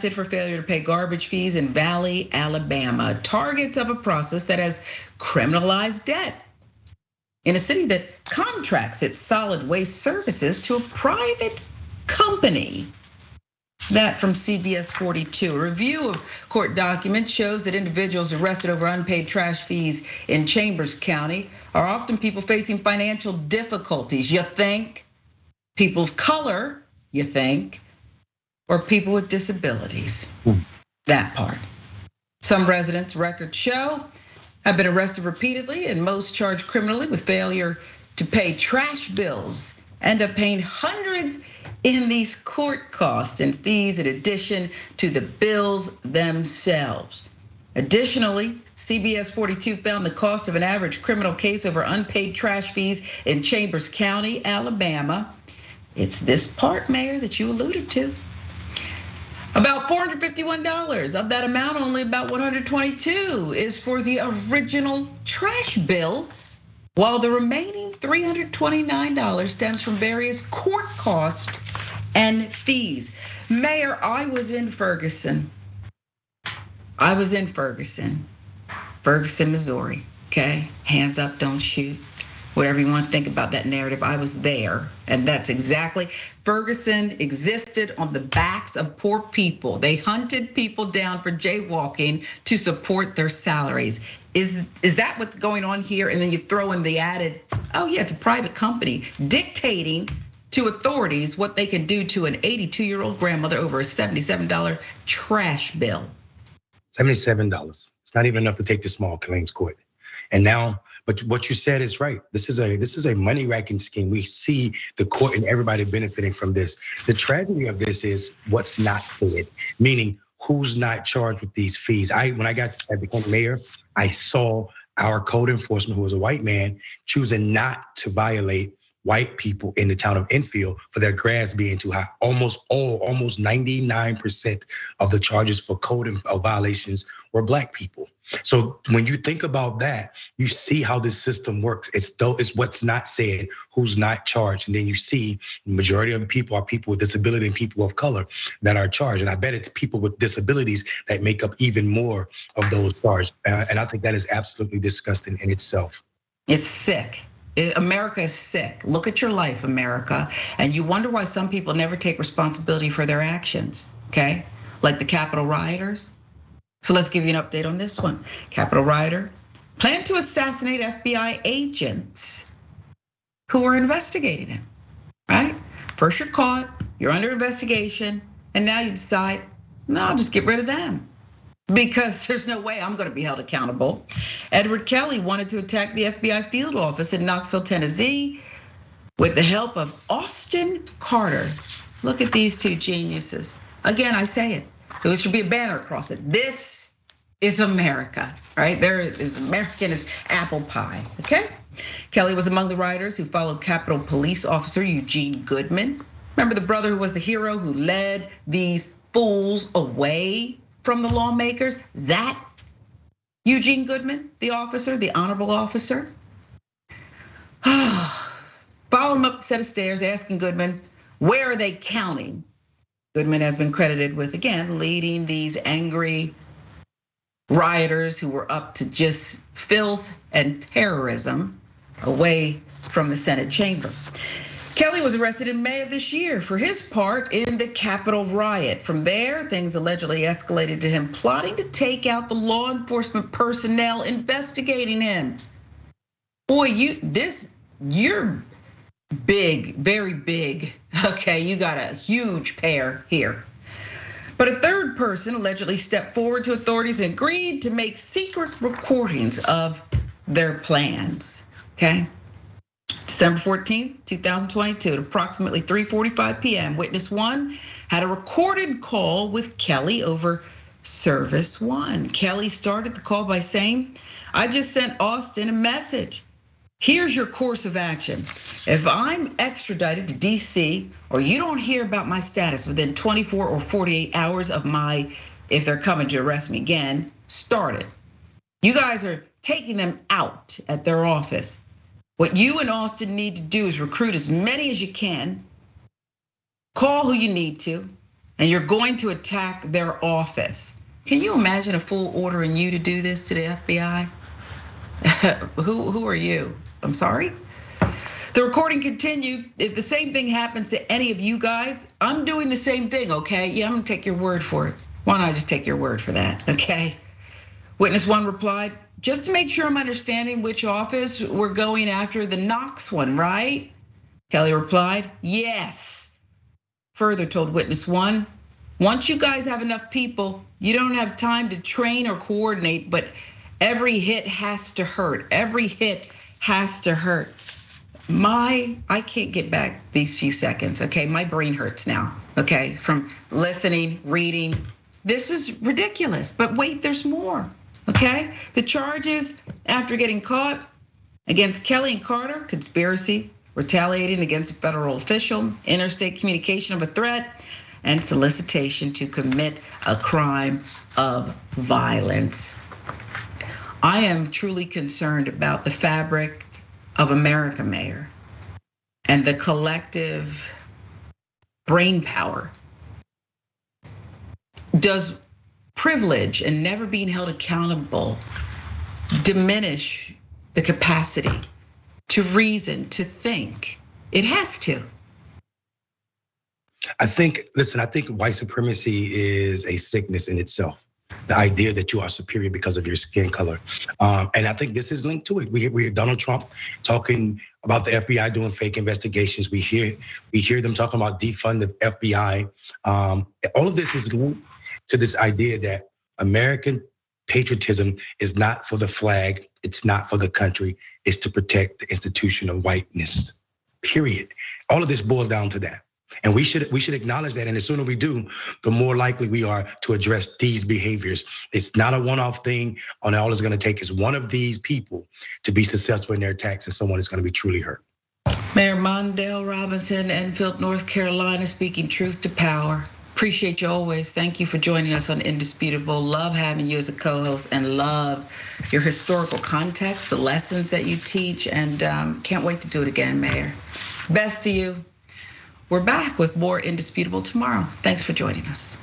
arrested for failure to pay garbage fees in Valley, Alabama. Targets of a process that has criminalized debt in a city that contracts its solid waste services to a private company. That from CBS 42. A review of court documents shows that individuals arrested over unpaid trash fees in Chambers County are often people facing financial difficulties. You think? People of color, you think, or people with disabilities. That part. Some residents, records show, have been arrested repeatedly and most charged criminally with failure to pay trash bills, end up paying hundreds in these court costs and fees in addition to the bills themselves. Additionally, CBS 42 found the cost of an average criminal case over unpaid trash fees in Chambers County, Alabama. It's this part, Mayor, that you alluded to. About $451 of that amount, only about $122 is for the original trash bill, while the remaining $329 stems from various court costs and fees. Mayor, I was in Ferguson, Missouri, okay? Hands up, don't shoot. Whatever you want to think about that narrative, I was there. And that's exactly, Ferguson existed on the backs of poor people. They hunted people down for jaywalking to support their salaries. Is that what's going on here? And then you throw in the added, oh yeah, it's a private company dictating to authorities what they can do to an 82-year-old grandmother over a $77 trash bill. $77. It's not even enough to take the small claims court. And now, but what you said is right. This is a money racking scheme. We see the court and everybody benefiting from this. The tragedy of this is what's not said, meaning who's not charged with these fees. When I became mayor, I saw our code enforcement, who was a white man, choosing not to violate white people in the town of Enfield for their grants being too high. Almost 99% of the charges for code violations were black people. So when you think about that, you see how this system works. It's what's not said, who's not charged. And then you see the majority of the people are people with disability and people of color that are charged. And I bet it's people with disabilities that make up even more of those charged. And I think that is absolutely disgusting in itself. It's sick. America is sick. Look at your life, America. And you wonder why some people never take responsibility for their actions, okay? Like the Capitol rioters. So let's give you an update on this one. Capitol rioter planned to assassinate FBI agents who were investigating him, right? First you're caught, you're under investigation, and now you decide, no, I'll just get rid of them, because there's no way I'm gonna be held accountable. Edward Kelly wanted to attack the FBI field office in Knoxville, Tennessee, with the help of Austin Carter. Look at these two geniuses. Again, I say it, there should be a banner across it. This is America, right? There is American as apple pie, okay? Kelly was among the rioters who followed Capitol Police Officer Eugene Goodman. Remember the brother who was the hero who led these fools away from the lawmakers? That Eugene Goodman, the officer, the honorable officer. Followed him up the set of stairs, asking Goodman, where are they counting? Goodman has been credited with, again, leading these angry rioters who were up to just filth and terrorism away from the Senate chamber. Kelly was arrested in May of this year for his part in the Capitol riot. From there, things allegedly escalated to him plotting to take out the law enforcement personnel investigating him. Boy, you're big, very big, okay? You got a huge pair here. But a third person allegedly stepped forward to authorities and agreed to make secret recordings of their plans, okay? December 14th, 2022, at approximately 3:45 p.m., witness one had a recorded call with Kelly over service one. Kelly started the call by saying, I just sent Austin a message. Here's your course of action. If I'm extradited to DC, or you don't hear about my status within 24 or 48 hours of if they're coming to arrest me again, started. You guys are taking them out at their office. What you and Austin need to do is recruit as many as you can, call who you need to, and you're going to attack their office. Can you imagine a fool ordering you to do this to the FBI? Who are you? I'm sorry. The recording continued. If the same thing happens to any of you guys, I'm doing the same thing, okay? Yeah, I'm gonna take your word for it. Why don't I just take your word for that, okay? Witness one replied, just to make sure I'm understanding which office we're going after, the Knox one, right? Kelly replied, yes. Further told witness one, once you guys have enough people, you don't have time to train or coordinate, but every hit has to hurt. Every hit has to hurt. I can't get back these few seconds, okay? My brain hurts now, okay? From listening, reading. This is ridiculous, but wait, there's more, okay? The charges after getting caught against Kelly and Carter, conspiracy, retaliating against a federal official, interstate communication of a threat, and solicitation to commit a crime of violence. I am truly concerned about the fabric of America, Mayor, and the collective brain power. Does privilege and never being held accountable diminish the capacity to reason, to think? It has to. I think white supremacy is a sickness in itself. The idea that you are superior because of your skin color. And I think this is linked to it. We hear Donald Trump talking about the FBI doing fake investigations. We hear them talking about defund the FBI. All of this is linked to this idea that American patriotism is not for the flag, it's not for the country, it's to protect the institution of whiteness, period. All of this boils down to that. And we should acknowledge that, and the sooner we do, the more likely we are to address these behaviors. It's not a one-off thing, and all it's gonna take is one of these people to be successful in their attacks, and someone is gonna be truly hurt. Mayor Mondale Robinson, Enfield, North Carolina, speaking truth to power. Appreciate you always. Thank you for joining us on Indisputable. Love having you as a co-host and love your historical context, the lessons that you teach, and can't wait to do it again, Mayor. Best to you. We're back with more Indisputable tomorrow. Thanks for joining us.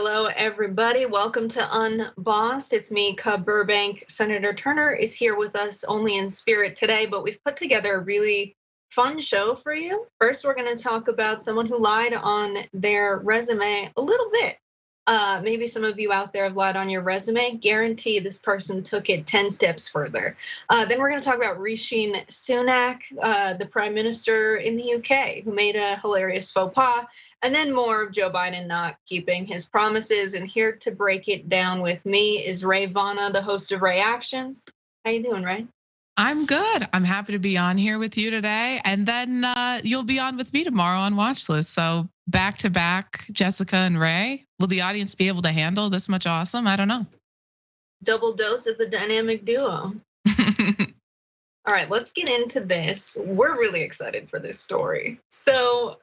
Hello, everybody. Welcome to Unbossed. It's me, Cub Burbank. Senator Turner is here with us only in spirit today, but we've put together a really fun show for you. First, we're going to talk about someone who lied on their resume a little bit. Maybe some of you out there have lied on your resume. Guarantee this person took it 10 steps further. Then we're going to talk about Rishi Sunak, the prime minister in the UK, who made a hilarious faux pas. And then more of Joe Biden not keeping his promises. And here to break it down with me is Rayyvana, the host of Reactions. How you doing, Ray? I'm good. I'm happy to be on here with you today. And then you'll be on with me tomorrow on Watchlist. So back to back, Jessica and Ray. Will the audience be able to handle this much awesome? I don't know. Double dose of the dynamic duo. All right, let's get into this. We're really excited for this story. So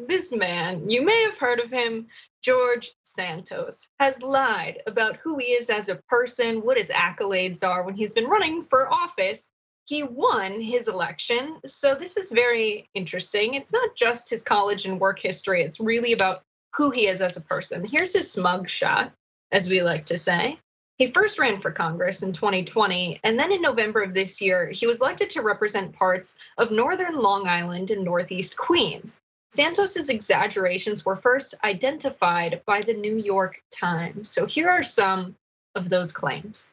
this man, you may have heard of him, George Santos, has lied about who he is as a person, what his accolades are when he's been running for office. He won his election, so this is very interesting. It's not just his college and work history, it's really about who he is as a person. Here's his smug shot, as we like to say. He first ran for Congress in 2020, and then in November of this year, he was elected to represent parts of northern Long Island and northeast Queens. Santos's exaggerations were first identified by the New York Times. So here are some of those claims.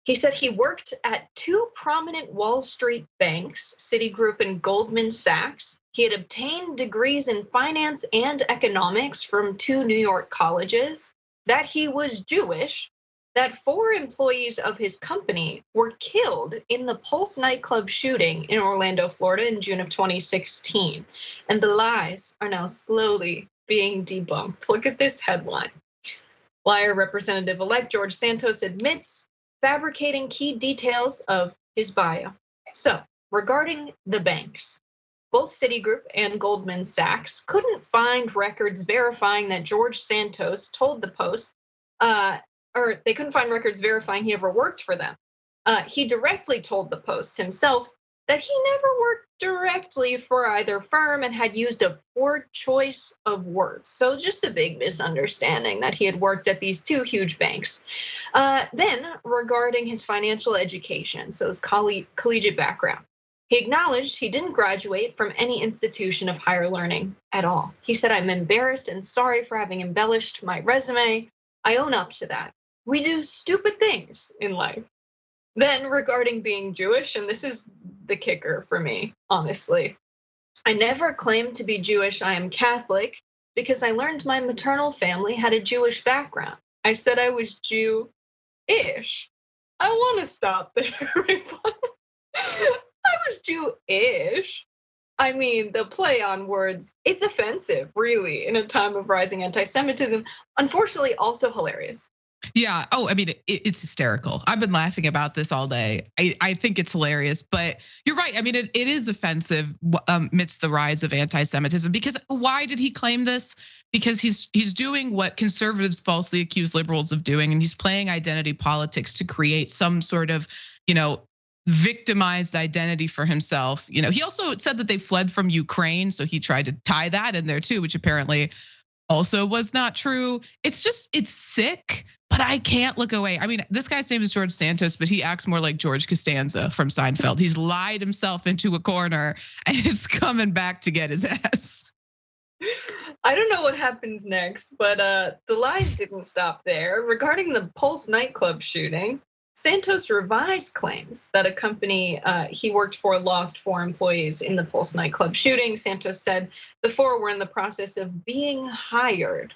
He said he worked at two prominent Wall Street banks, Citigroup and Goldman Sachs. He had obtained degrees in finance and economics from two New York colleges, that he was Jewish, that 4 employees of his company were killed in the Pulse nightclub shooting in Orlando, Florida in June of 2016. And the lies are now slowly being debunked. Look at this headline. Liar Representative-elect George Santos admits fabricating key details of his bio. So, regarding the banks, both Citigroup and Goldman Sachs couldn't find records verifying that George Santos told the Post, or they couldn't find records verifying he ever worked for them. He directly told the Post himself that he never worked directly for either firm and had used a poor choice of words. So just a big misunderstanding that he had worked at these two huge banks. Then regarding his financial education, so his collegiate background, he acknowledged he didn't graduate from any institution of higher learning at all. He said, "I'm embarrassed and sorry for having embellished my resume. I own up to that. We do stupid things in life." Then regarding being Jewish, and this is the kicker for me, honestly. "I never claimed to be Jewish. I am Catholic because I learned my maternal family had a Jewish background. I said I was Jew-ish." I want to stop there. I was Jew-ish. I mean, the play on words, it's offensive, really, in a time of rising anti-Semitism. Unfortunately, also hilarious. Yeah. Oh, I mean, it's hysterical. I've been laughing about this all day. I think it's hilarious, but you're right. I mean, it is offensive amidst the rise of anti-Semitism. Because why did he claim this? Because he's doing what conservatives falsely accuse liberals of doing, and he's playing identity politics to create some sort of, victimized identity for himself. He also said that they fled from Ukraine, so he tried to tie that in there too, which apparently also was not true. It's sick, but I can't look away. I mean, this guy's name is George Santos, but he acts more like George Costanza from Seinfeld. He's lied himself into a corner and is coming back to get his ass. I don't know what happens next, but the lies didn't stop there. Regarding the Pulse nightclub shooting, Santos revised claims that a company he worked for lost 4 employees in the Pulse nightclub shooting. Santos said the 4 were in the process of being hired.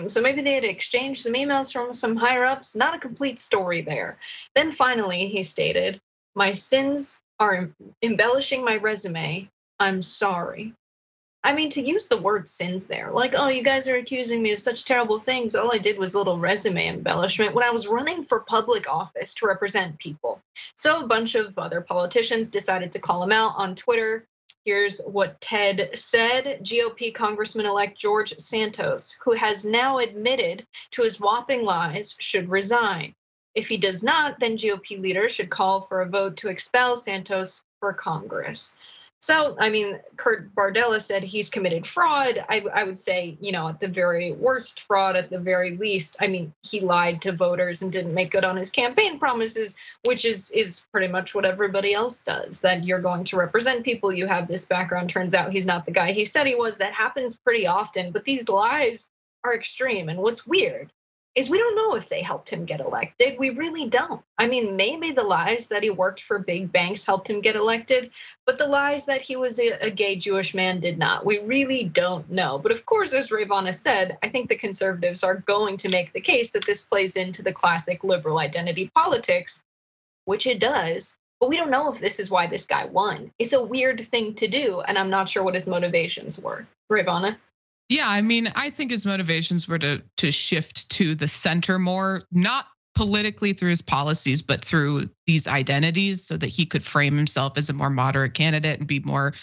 So maybe they had exchanged some emails from some higher ups. Not a complete story there. Then finally, he stated, "My sins are embellishing my resume. I'm sorry." I mean, to use the word sins there, like, oh, you guys are accusing me of such terrible things. All I did was a little resume embellishment when I was running for public office to represent people. So a bunch of other politicians decided to call him out on Twitter. Here's what Ted said. GOP Congressman-elect George Santos, who has now admitted to his whopping lies, should resign. If he does not, then GOP leaders should call for a vote to expel Santos for Congress. So, I mean, Kurt Bardella said he's committed fraud. I would say, at the very worst fraud, at the very least, I mean, he lied to voters and didn't make good on his campaign promises, which is pretty much what everybody else does, that you're going to represent people. You have this background. Turns out he's not the guy he said he was. That happens pretty often, but these lies are extreme. And what's weird is we don't know if they helped him get elected. We really don't. I mean, maybe the lies that he worked for big banks helped him get elected, but the lies that he was a gay Jewish man did not. We really don't know. But of course, as Rayyvana said, I think the conservatives are going to make the case that this plays into the classic liberal identity politics, which it does. But we don't know if this is why this guy won. It's a weird thing to do, and I'm not sure what his motivations were. Rayyvana? Yeah, I mean, I think his motivations were to shift to the center more, not politically through his policies, but through these identities, so that he could frame himself as a more moderate candidate and be more,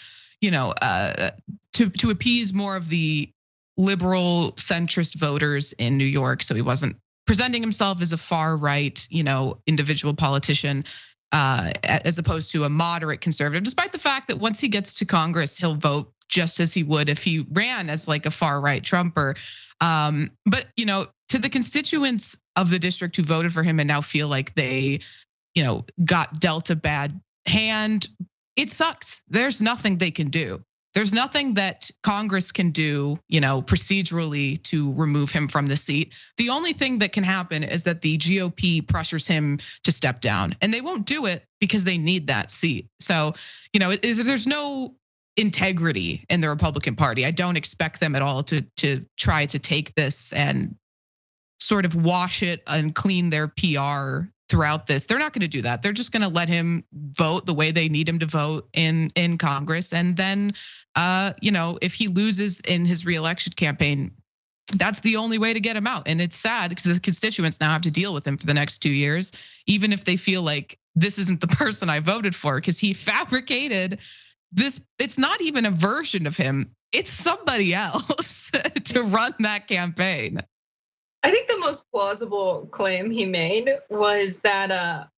to appease more of the liberal centrist voters in New York. So he wasn't presenting himself as a far right, individual politician, as opposed to a moderate conservative, despite the fact that once he gets to Congress, he'll vote just as he would if he ran as like a far right Trumper. But to the constituents of the district who voted for him and now feel like they, got dealt a bad hand, it sucks. There's nothing they can do. There's nothing that Congress can do, procedurally to remove him from the seat. The only thing that can happen is that the GOP pressures him to step down, and they won't do it because they need that seat. So, there's no integrity in the Republican Party. I don't expect them at all to try to take this and sort of wash it and clean their PR throughout this. They're not going to do that. They're just going to let him vote the way they need him to vote in Congress. And then, if he loses in his reelection campaign, that's the only way to get him out. And it's sad because the constituents now have to deal with him for the next 2 years, even if they feel like this isn't the person I voted for, because he fabricated this. It's not even a version of him. It's somebody else to run that campaign. I think the most plausible claim he made was that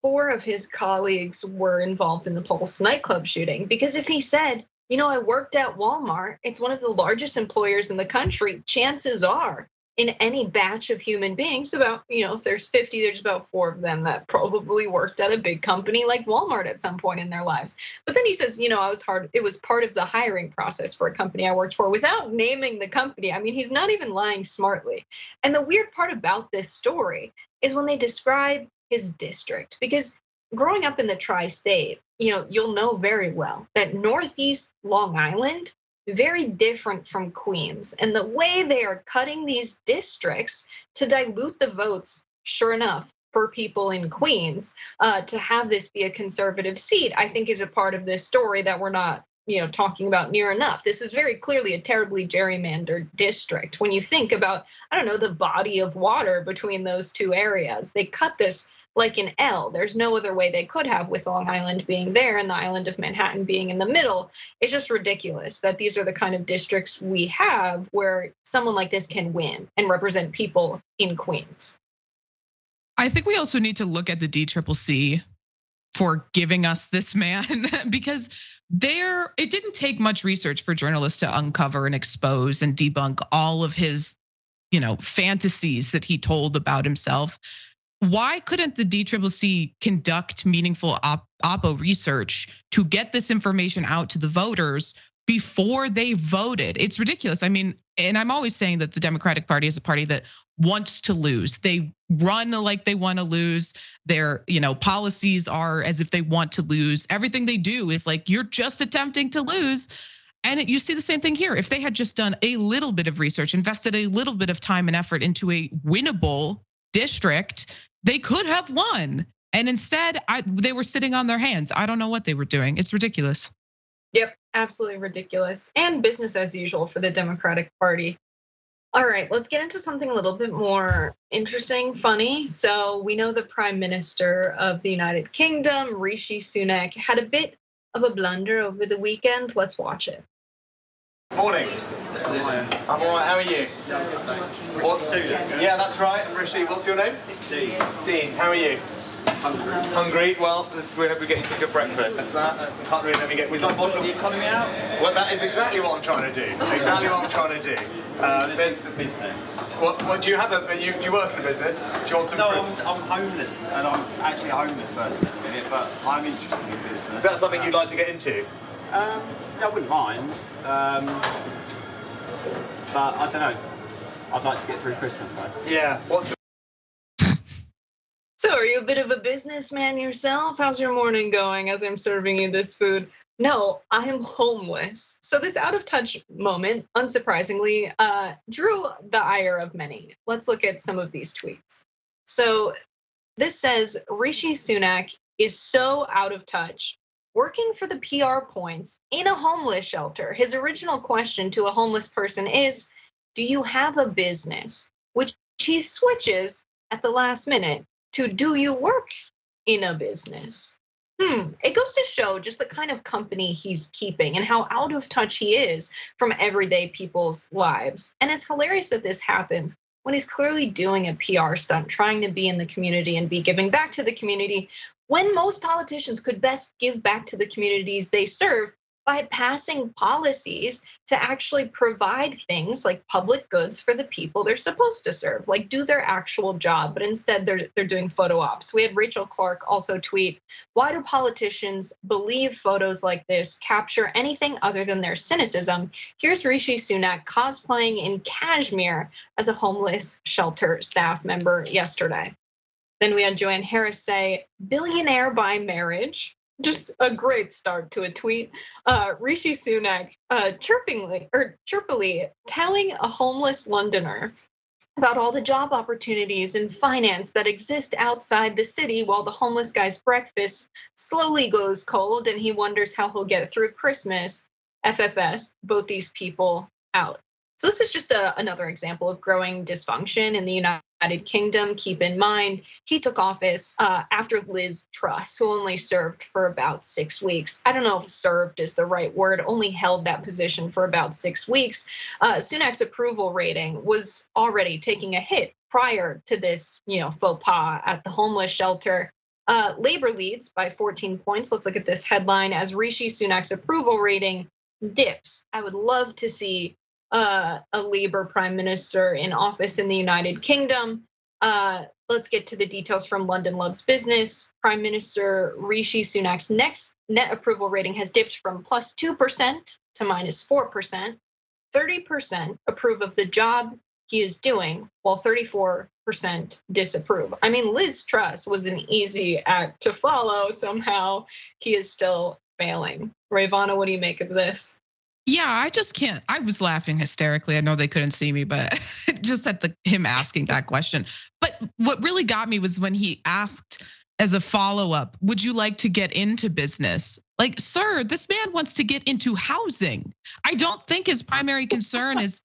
4 of his colleagues were involved in the Pulse nightclub shooting. Because if he said, I worked at Walmart, it's one of the largest employers in the country, chances are in any batch of human beings, about, if there's 50, there's about 4 of them that probably worked at a big company like Walmart at some point in their lives. But then he says, it was part of the hiring process for a company I worked for, without naming the company. I mean, he's not even lying smartly. And the weird part about this story is when they describe his district, because growing up in the tri-state, you'll know very well that Northeast Long Island, very different from Queens. And the way they are cutting these districts to dilute the votes, sure enough, for people in Queens, to have this be a conservative seat, I think is a part of this story that we're not, talking about near enough. This is very clearly a terribly gerrymandered district. When you think about, the body of water between those 2 areas, they cut this like an L. There's no other way they could have, with Long Island being there and the island of Manhattan being in the middle. It's just ridiculous that these are the kind of districts we have where someone like this can win and represent people in Queens. I think we also need to look at the DCCC for giving us this man, because it didn't take much research for journalists to uncover and expose and debunk all of his, fantasies that he told about himself. Why couldn't the DCCC conduct meaningful oppo research to get this information out to the voters before they voted? It's ridiculous. I mean, and I'm always saying that the Democratic Party is a party that wants to lose. They run like they want to lose. Their, policies are as if they want to lose. Everything they do is like, you're just attempting to lose. And you see the same thing here. If they had just done a little bit of research, invested a little bit of time and effort into a winnable district, they could have won. And instead, they were sitting on their hands. I don't know what they were doing. It's ridiculous. Yep, absolutely ridiculous. And business as usual for the Democratic Party. All right, let's get into something a little bit more interesting, funny. So we know the Prime Minister of the United Kingdom, Rishi Sunak, had a bit of a blunder over the weekend. Let's watch it. Morning. I'm all right, how are you? Yeah, that's right. I'm Rishi. What's your name? Dean. Dean, how are you? Hungry? Well, we hope we get you some good breakfast. That's that. That's can't really let me get with us. Bottom the economy out? Well, that is exactly what I'm trying to do. Exactly what I'm trying to do. There's for business. What do you have? Do you work in a business? Do you want some No, fruit? I'm homeless, and I'm actually a homeless person at the minute, but I'm interested in business. Is that something you'd like to get into? I wouldn't mind, but I don't know. I'd like to get through Christmas first. Yeah. What's So are you a bit of a businessman yourself? How's your morning going as I'm serving you this food? No, I'm homeless. So this out of touch moment, unsurprisingly, drew the ire of many. Let's look at some of these tweets. So this says, Rishi Sunak is so out of touch, working for the PR points in a homeless shelter. His original question to a homeless person is, do you have a business? Which he switches at the last minute to, do you work in a business? It goes to show just the kind of company he's keeping and how out of touch he is from everyday people's lives. And it's hilarious that this happens when he's clearly doing a PR stunt, trying to be in the community and be giving back to the community, when most politicians could best give back to the communities they serve by passing policies to actually provide things like public goods for the people they're supposed to serve, like do their actual job, but instead they're doing photo ops. We had Rachel Clark also tweet, why do politicians believe photos like this capture anything other than their cynicism? Here's Rishi Sunak cosplaying in cashmere as a homeless shelter staff member yesterday. Then we had Joanne Harris say, billionaire by marriage. Just a great start to a tweet. Rishi Sunak chirpily telling a homeless Londoner about all the job opportunities in finance that exist outside the city, while the homeless guy's breakfast slowly goes cold and he wonders how he'll get through Christmas. FFS, both these people out. So this is just another example of growing dysfunction in the United Kingdom. Keep in mind, he took office after Liz Truss, who only served for about 6 weeks. I don't know if served is the right word, only held that position for about 6 weeks. Sunak's approval rating was already taking a hit prior to this, faux pas at the homeless shelter. Labor leads by 14 points. Let's look at this headline as Rishi Sunak's approval rating dips. I would love to see a Labour prime minister in office in the United Kingdom. Let's get to the details from London Loves Business. Prime Minister Rishi Sunak's next net approval rating has dipped from +2% to -4%. 30% approve of the job he is doing, while 34% disapprove. I mean, Liz Truss was an easy act to follow. Somehow he is still failing. Rayyvana, what do you make of this? Yeah, I just can't. I was laughing hysterically. I know they couldn't see me, but just at him asking that question. But what really got me was when he asked as a follow-up, would you like to get into business? Like, sir, this man wants to get into housing. I don't think his primary concern is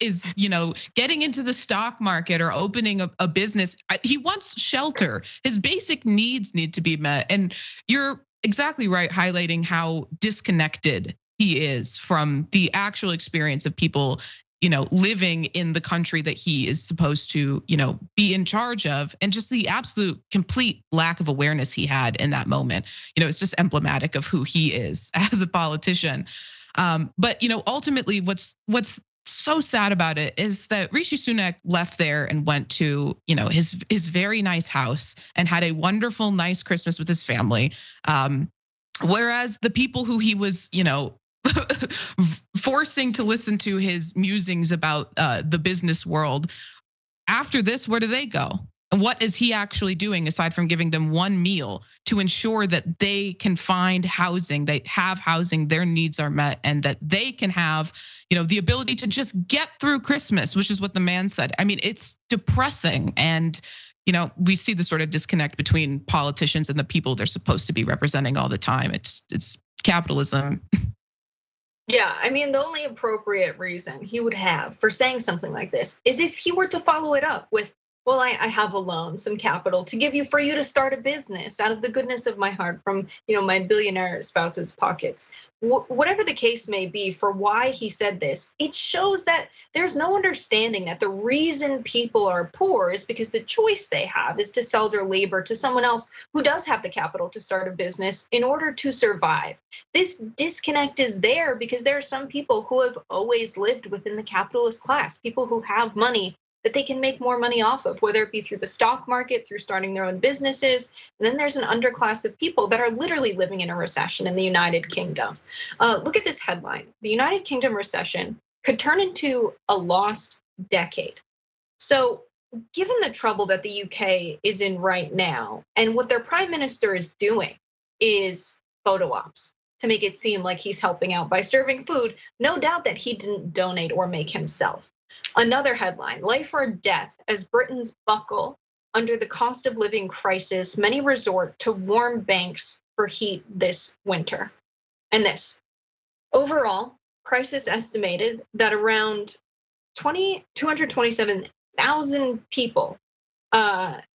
getting into the stock market or opening a business. He wants shelter. His basic needs need to be met. And you're exactly right, highlighting how disconnected he is from the actual experience of people, living in the country that he is supposed to, be in charge of, and just the absolute complete lack of awareness he had in that moment. It's just emblematic of who he is as a politician. But ultimately, what's so sad about it is that Rishi Sunak left there and went to, his very nice house and had a wonderful, nice Christmas with his family. Whereas the people who he was, forcing to listen to his musings about the business world, after this, where do they go? And what is he actually doing aside from giving them one meal to ensure that they can find housing, they have housing, their needs are met, and that they can have, the ability to just get through Christmas, which is what the man said. I mean, it's depressing. And we see the sort of disconnect between politicians and the people they're supposed to be representing all the time. It's capitalism. Yeah, I mean, the only appropriate reason he would have for saying something like this is if he were to follow it up with, well, I have a loan, some capital to give you for you to start a business out of the goodness of my heart from, my billionaire spouse's pockets. Whatever the case may be for why he said this, it shows that there's no understanding that the reason people are poor is because the choice they have is to sell their labor to someone else who does have the capital to start a business in order to survive. This disconnect is there because there are some people who have always lived within the capitalist class, people who have money that they can make more money off of, whether it be through the stock market, through starting their own businesses. And then there's an underclass of people that are literally living in a recession in the United Kingdom. Look at this headline. The United Kingdom recession could turn into a lost decade. So given the trouble that the UK is in right now, and what their prime minister is doing is photo ops to make it seem like he's helping out by serving food, no doubt that he didn't donate or make himself. Another headline, life or death, as Britons buckle under the cost of living crisis, many resort to warm banks for heat this winter. And this, overall, crisis estimated that around 227,000 people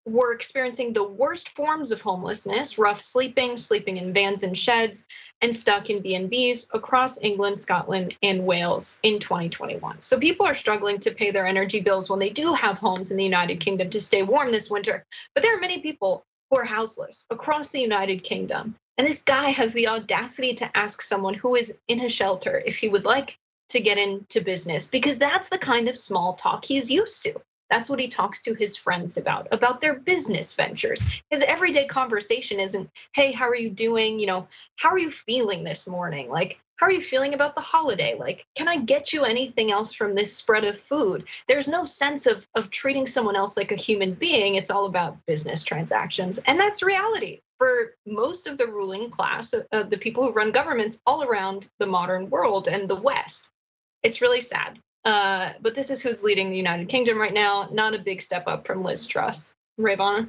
were experiencing the worst forms of homelessness, rough sleeping in vans and sheds, and stuck in B&Bs across England, Scotland, and Wales in 2021. So people are struggling to pay their energy bills when they do have homes in the United Kingdom to stay warm this winter. But there are many people who are houseless across the United Kingdom. And this guy has the audacity to ask someone who is in a shelter if he would like to get into business, because that's the kind of small talk he's used to. That's what he talks to his friends about their business ventures. His everyday conversation isn't, hey, how are you doing? How are you feeling this morning? Like, how are you feeling about the holiday? Like, can I get you anything else from this spread of food? There's no sense of treating someone else like a human being. It's all about business transactions. And that's reality for most of the ruling class, the people who run governments all around the modern world and the West. It's really sad. But this is who's leading the United Kingdom right now. Not a big step up from Liz Truss. Rayyvana?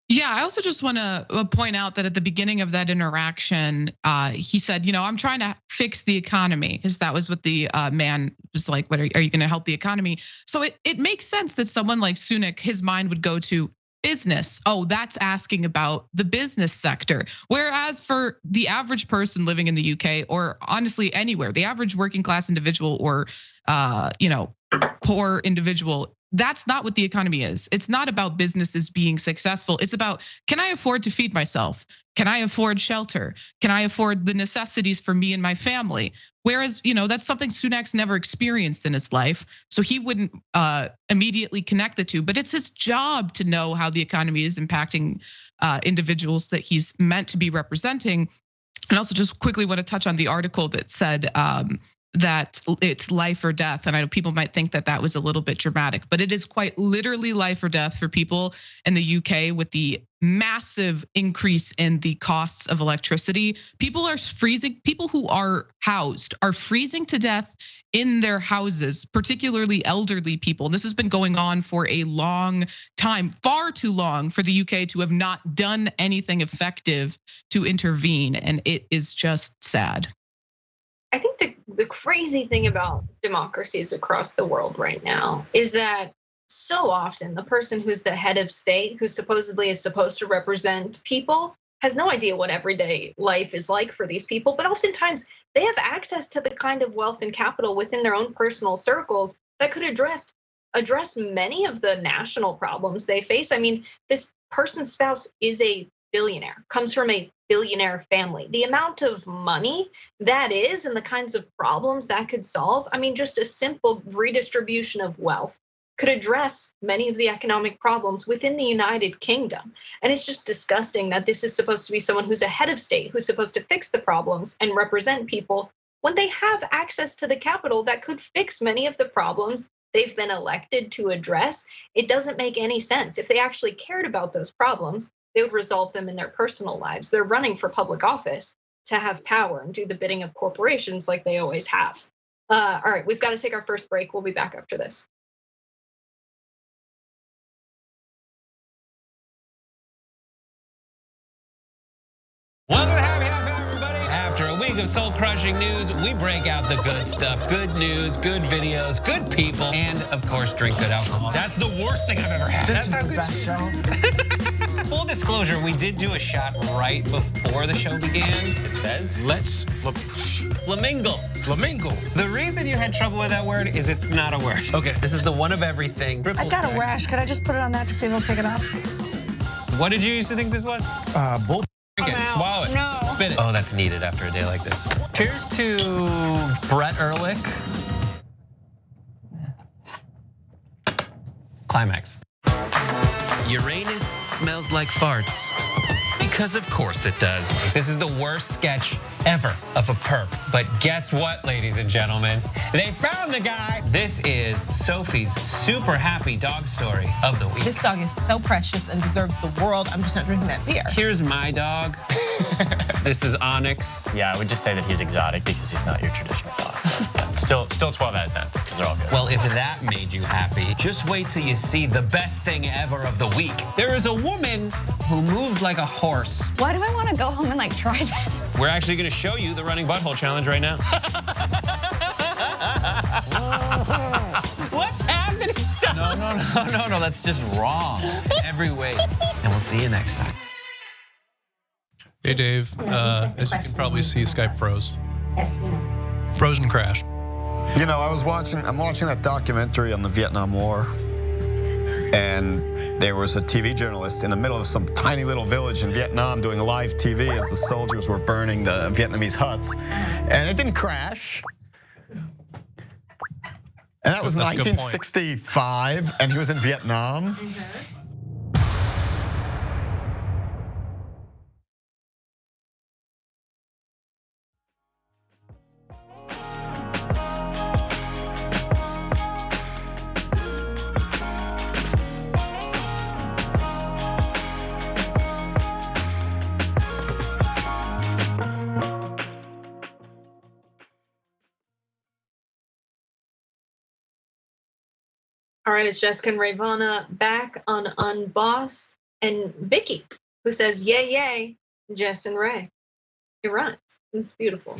Yeah, I also just want to point out that at the beginning of that interaction, he said, I'm trying to fix the economy, because that was what the man was like. What are you going to help the economy? So it makes sense that someone like Sunak, his mind would go to business. Oh, that's asking about the business sector. Whereas for the average person living in the UK, or honestly anywhere, the average working class individual or poor individual, that's not what the economy is. It's not about businesses being successful. It's about, can I afford to feed myself? Can I afford shelter? Can I afford the necessities for me and my family? Whereas, that's something Sunak's never experienced in his life. So he wouldn't immediately connect the two, but it's his job to know how the economy is impacting individuals that he's meant to be representing. And also just quickly want to touch on the article that said that it's life or death. And I know people might think that that was a little bit dramatic, but it is quite literally life or death for people in the UK with the massive increase in the costs of electricity. People are freezing. People who are housed are freezing to death in their houses, particularly elderly people. And this has been going on for a long time, far too long for the UK to have not done anything effective to intervene. And it is just sad. I think the crazy thing about democracies across the world right now is that so often the person who's the head of state, who supposedly is supposed to represent people, has no idea what everyday life is like for these people. But oftentimes they have access to the kind of wealth and capital within their own personal circles that could address many of the national problems they face. I mean, this person's spouse is a billionaire, comes from a billionaire family. The amount of money that is and the kinds of problems that could solve, I mean, just a simple redistribution of wealth could address many of the economic problems within the United Kingdom. And it's just disgusting that this is supposed to be someone who's a head of state, who's supposed to fix the problems and represent people when they have access to the capital that could fix many of the problems they've been elected to address. It doesn't make any sense. If they actually cared about those problems, they would resolve them in their personal lives. They're running for public office to have power and do the bidding of corporations like they always have. All right, we've got to take our first break. We'll be back after this. Welcome to Happy Hour, everybody. After a week week of soul-crushing news, we break out the good stuff. Good news, good videos, good people, and of course, drink good alcohol. That's the worst thing I've ever had. This is the best show. Full disclosure, we did do a shot right before the show began. It says, Let's flamingo. flamingo. The reason you had trouble with that word is it's not a word. Okay. This is the one of everything. I got a rash. Could I just put it on that to see if it'll take it off? What did you used to think this was? Bull. Drink it, swallow it, No. spit it. Oh, that's needed after a day like this. Cheers to Brett Ehrlich. Climax. Uranus smells like farts. Because of course it does. This is the worst sketch ever of a perp. But guess what, ladies and gentlemen? They found the guy. This is Sophie's super happy dog story of the week. This dog is so precious and deserves the world. I'm just not drinking that beer. Here's my dog. This is Onyx. Yeah, I would just say that he's exotic because he's not your traditional dog. Yeah, still 12 out of 10 because they're all good. Well, if that made you happy, just wait till you see the best thing ever of the week. There is a woman who moves like a horse. Why do I want to go home and like try this? We're actually gonna show you the running butthole challenge right now. What's happening? No, that's just wrong. Every way. And we'll see you next time. Hey Dave, as you can probably see, Skype froze. Frozen crashed. You know, I'm watching that documentary on the Vietnam War, and there was a TV journalist in the middle of some tiny little village in Vietnam doing live TV as the soldiers were burning the Vietnamese huts, and it didn't crash. And that was That's a good point. 1965, and he was in Vietnam. All right, it's Jessica and Rayyvana back on Unbossed, and Vicky, who says, yay, yay, Jess and Ray. It rhymes. It's beautiful.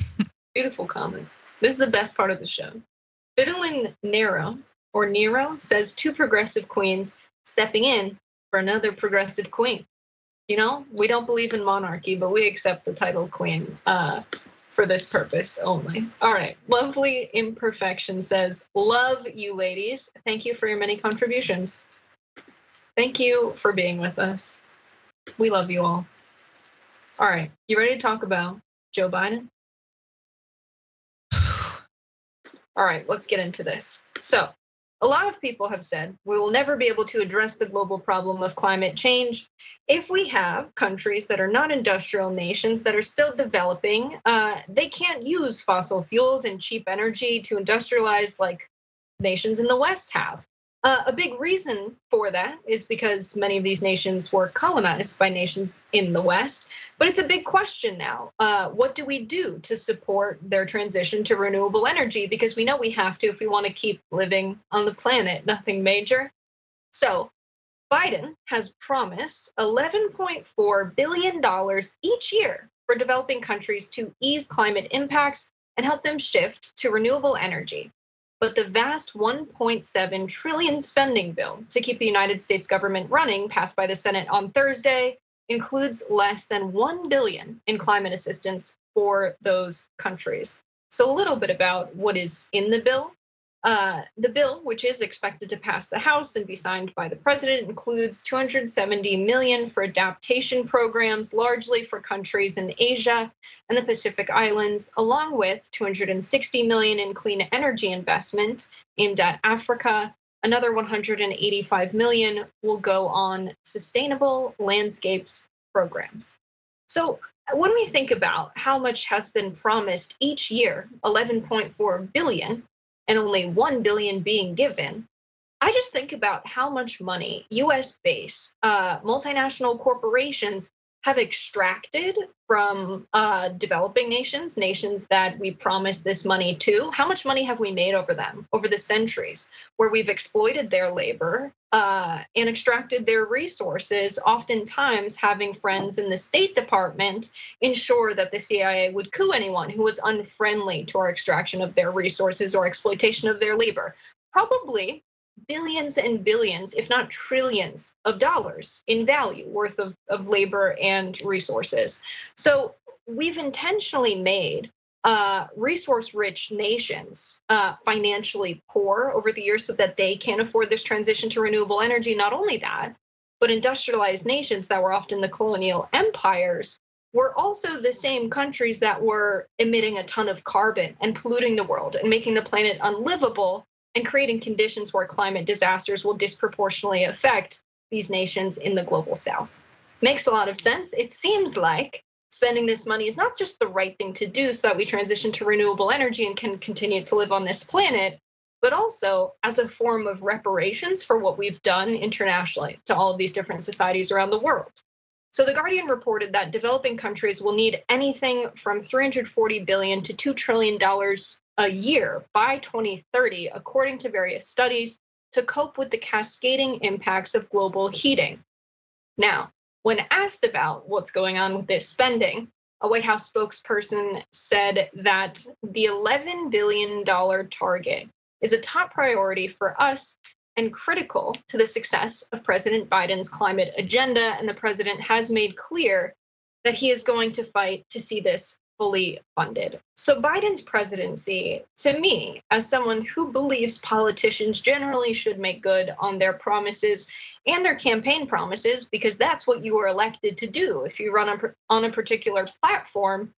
Beautiful comment. This is the best part of the show. Fiddlin' Nero says 2 progressive queens stepping in for another progressive queen. You know, we don't believe in monarchy, but we accept the title queen for this purpose only. All right, Lovely Imperfection says, love you ladies. Thank you for your many contributions. Thank you for being with us. We love you all. All right, you ready to talk about Joe Biden? All right, let's get into this. So, a lot of people have said we will never be able to address the global problem of climate change if we have countries that are not industrial nations that are still developing. They can't use fossil fuels and cheap energy to industrialize like nations in the West have. A big reason for that is because many of these nations were colonized by nations in the West. But it's a big question now. What do we do to support their transition to renewable energy? Because we know we have to if we want to keep living on the planet. Nothing major. So Biden has promised $11.4 billion each year for developing countries to ease climate impacts and help them shift to renewable energy. But the vast 1.7 trillion spending bill to keep the United States government running, passed by the Senate on Thursday, includes less than $1 billion in climate assistance for those countries. So a little bit about what is in the bill. The bill, which is expected to pass the House and be signed by the president, includes $270 million for adaptation programs, largely for countries in Asia and the Pacific Islands, along with $260 million in clean energy investment aimed at Africa. Another $185 million will go on sustainable landscapes programs. So when we think about how much has been promised each year, 11.4 billion, and only 1 billion being given, I just think about how much money US-based multinational corporations have extracted from developing nations, nations that we promised this money to. How much money have we made over them over the centuries, where we've exploited their labor and extracted their resources, oftentimes having friends in the State Department ensure that the CIA would coup anyone who was unfriendly to our extraction of their resources or exploitation of their labor. Probably billions and billions, if not trillions of dollars in value worth of labor and resources. So we've intentionally made resource-rich nations financially poor over the years so that they can't afford this transition to renewable energy. Not only that, but industrialized nations that were often the colonial empires were also the same countries that were emitting a ton of carbon and polluting the world and making the planet unlivable, and creating conditions where climate disasters will disproportionately affect these nations in the global south. Makes a lot of sense. It seems like spending this money is not just the right thing to do so that we transition to renewable energy and can continue to live on this planet, but also as a form of reparations for what we've done internationally to all of these different societies around the world. So The Guardian reported that developing countries will need anything from $340 billion to $2 trillion a year by 2030, according to various studies, to cope with the cascading impacts of global heating. Now, when asked about what's going on with this spending, a White House spokesperson said that the $11 billion target is a top priority for us and critical to the success of President Biden's climate agenda, and the president has made clear that he is going to fight to see this fully funded. So Biden's presidency, to me, as someone who believes politicians generally should make good on their promises and their campaign promises, because that's what you were elected to do. If you run on a particular platform,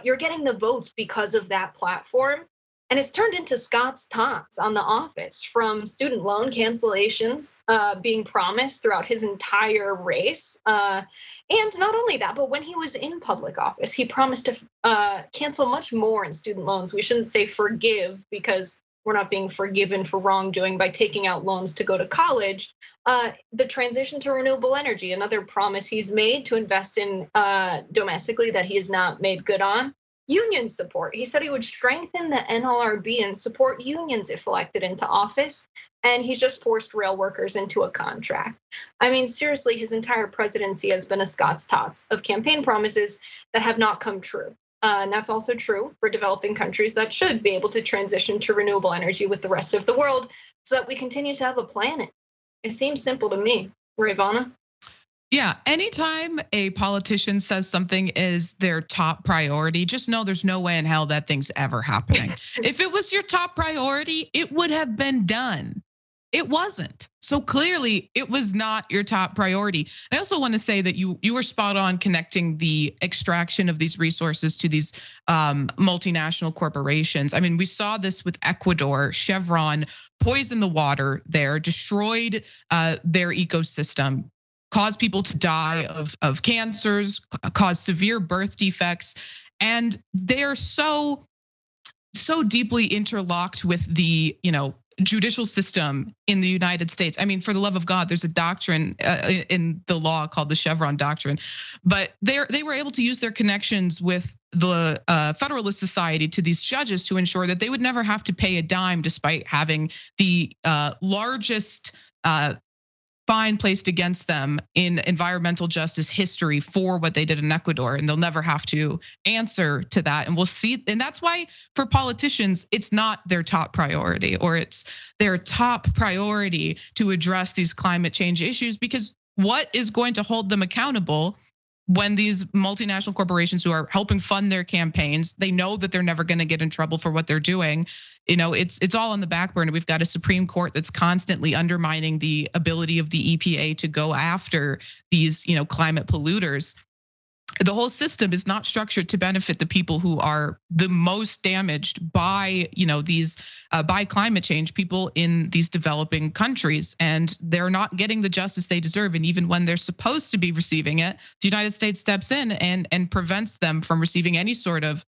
you're getting the votes because of that platform. And it's turned into Scott's taunts on the office, from student loan cancellations being promised throughout his entire race. And not only that, but when he was in public office, he promised to cancel much more in student loans. We shouldn't say forgive, because we're not being forgiven for wrongdoing by taking out loans to go to college. The transition to renewable energy, another promise he's made to invest in domestically that he has not made good on. Union support. He said he would strengthen the NLRB and support unions if elected into office. And he's just forced rail workers into a contract. I mean, seriously, his entire presidency has been a Scott's tots of campaign promises that have not come true. And that's also true for developing countries that should be able to transition to renewable energy with the rest of the world so that we continue to have a planet. It seems simple to me. Rayyvana? Yeah, anytime a politician says something is their top priority, just know there's no way in hell that thing's ever happening. If it was your top priority, it would have been done. It wasn't. So clearly it was not your top priority. I also want to say that you were spot on connecting the extraction of these resources to these multinational corporations. I mean, we saw this with Ecuador. Chevron poisoned the water there, destroyed their ecosystem, caused people to die of cancers, caused severe birth defects. And they're so deeply interlocked with the, judicial system in the United States. I mean, for the love of God, there's a doctrine in the law called the Chevron doctrine, but they were able to use their connections with the Federalist Society to these judges to ensure that they would never have to pay a dime, despite having the largest fine placed against them in environmental justice history for what they did in Ecuador, and they'll never have to answer to that. And we'll see, and that's why for politicians, it's not their top priority, or it's their top priority to address these climate change issues, because what is going to hold them accountable when these multinational corporations who are helping fund their campaigns, they know that they're never going to get in trouble for what they're doing. It's all on the back burner. We've got a Supreme Court that's constantly undermining the ability of the EPA to go after these, climate polluters. The whole system is not structured to benefit the people who are the most damaged by, by climate change, people in these developing countries, and they're not getting the justice they deserve. And even when they're supposed to be receiving it, the United States steps in and prevents them from receiving any sort of,